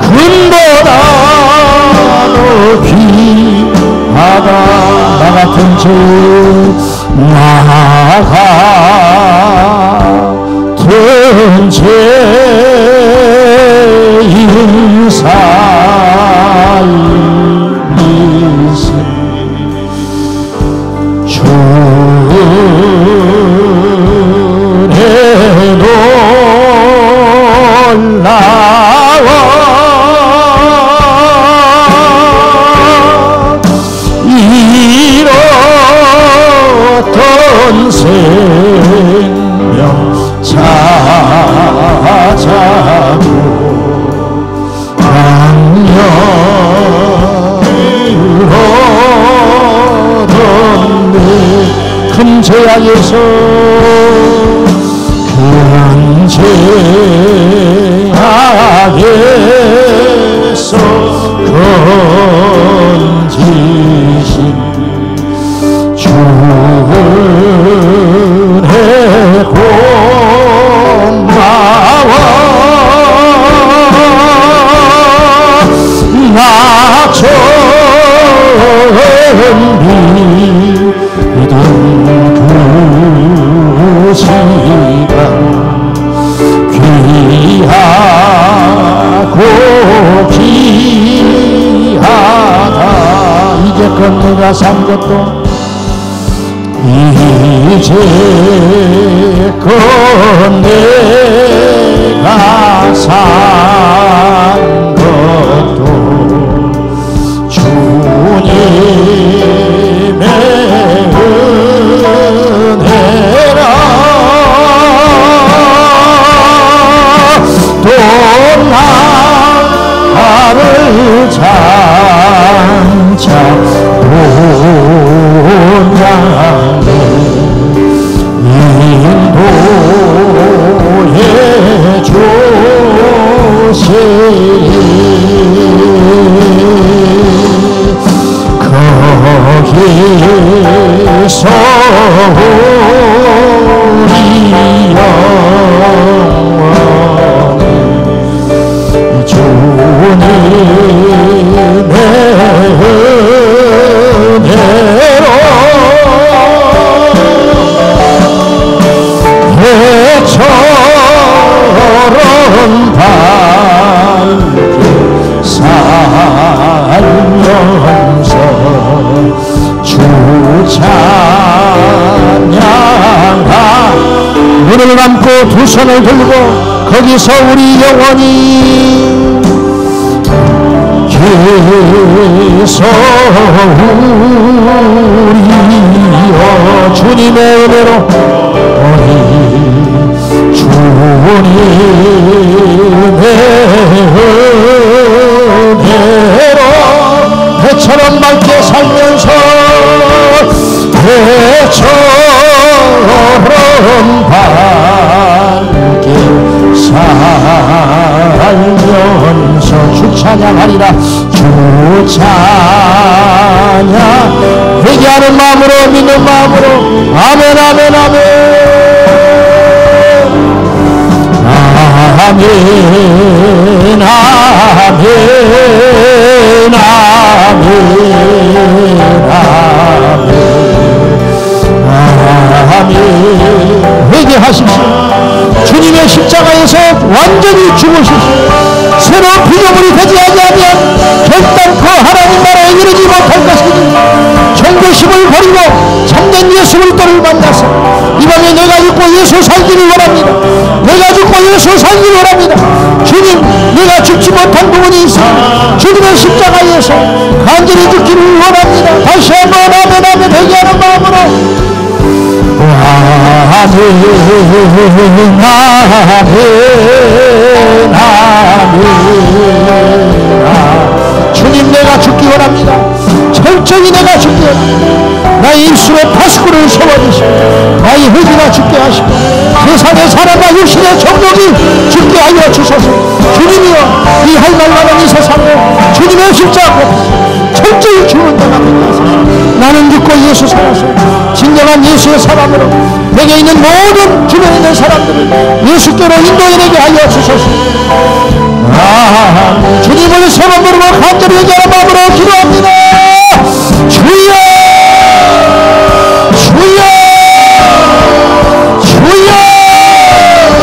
금보다도 귀하다. 나 같은 죄 나 같은 죄인 살리시 주의 놀라워 이로 찾아고 강령을 얻었네. 큰 죄악에서 큰 죄악에서 건지신 주의 고마워. 나 처음 믿은 그 시간 귀하고 귀하다. 이제껏 내가 산 것도 이제껏 내가 산 것도 주님의 은혜라. 또 나를 장차 본향에 인도해 주시리. 거기서 우리 영원히 주님의 은혜로 해처럼 밝게 살면서 주 찬양하. 눈을 감고 두 손을 들고 거기서 우리 영원히 거기서 우리여 주님의 은혜로 우리 주님의 은혜로 배처럼 밝게 살면서 배처럼 밝게 살면서 주 찬양하리라. 주 찬양 회개하는 마음으로 믿는 마음으로 아멘 아멘 아멘 아멘 아멘 아멘. 회개하십시오. 주님의 십자가에서 완전히 죽으십시오. 새로운 피조물이 되지 아니하면 결단코 하나님 나라에 이르지 못할 것이니 종교심을 버리고 참된 예수 그리스도를 만나서 이 밤에 내가 죽고 예수 살기를 원합니다. 내가 죽고 예수 살기를 원합니다. 주님, 내가 죽지 못한 부분이 있어 주님의 십자가에서 간절히 죽기를 원합니다. 다시 한번 아멘 아멘 회개하는 마음으로 아멘 아멘 아멘. 주님, 내가 죽기 원합니다. 철저히 내가 죽기 원합니다. 나의 입술에 파수꾼을 세워주시고 나의 회개가 죽게 하시고 세상의 사람과 육신의 정욕이 죽게 하여 주소서. 주님이여, 이 할 말 많은 이 세상에 주님의 십자가 철저히 죽는 자가 되어서 나는 죽고 예수 살아서 진정한 예수의 사람으로 내게 있는 모든 주변에 있는 사람들을 예수께로 인도해내게 하여 주소서. 주님을 세 번 부르고 간절히 얘기하는 마음으로 기도합니다.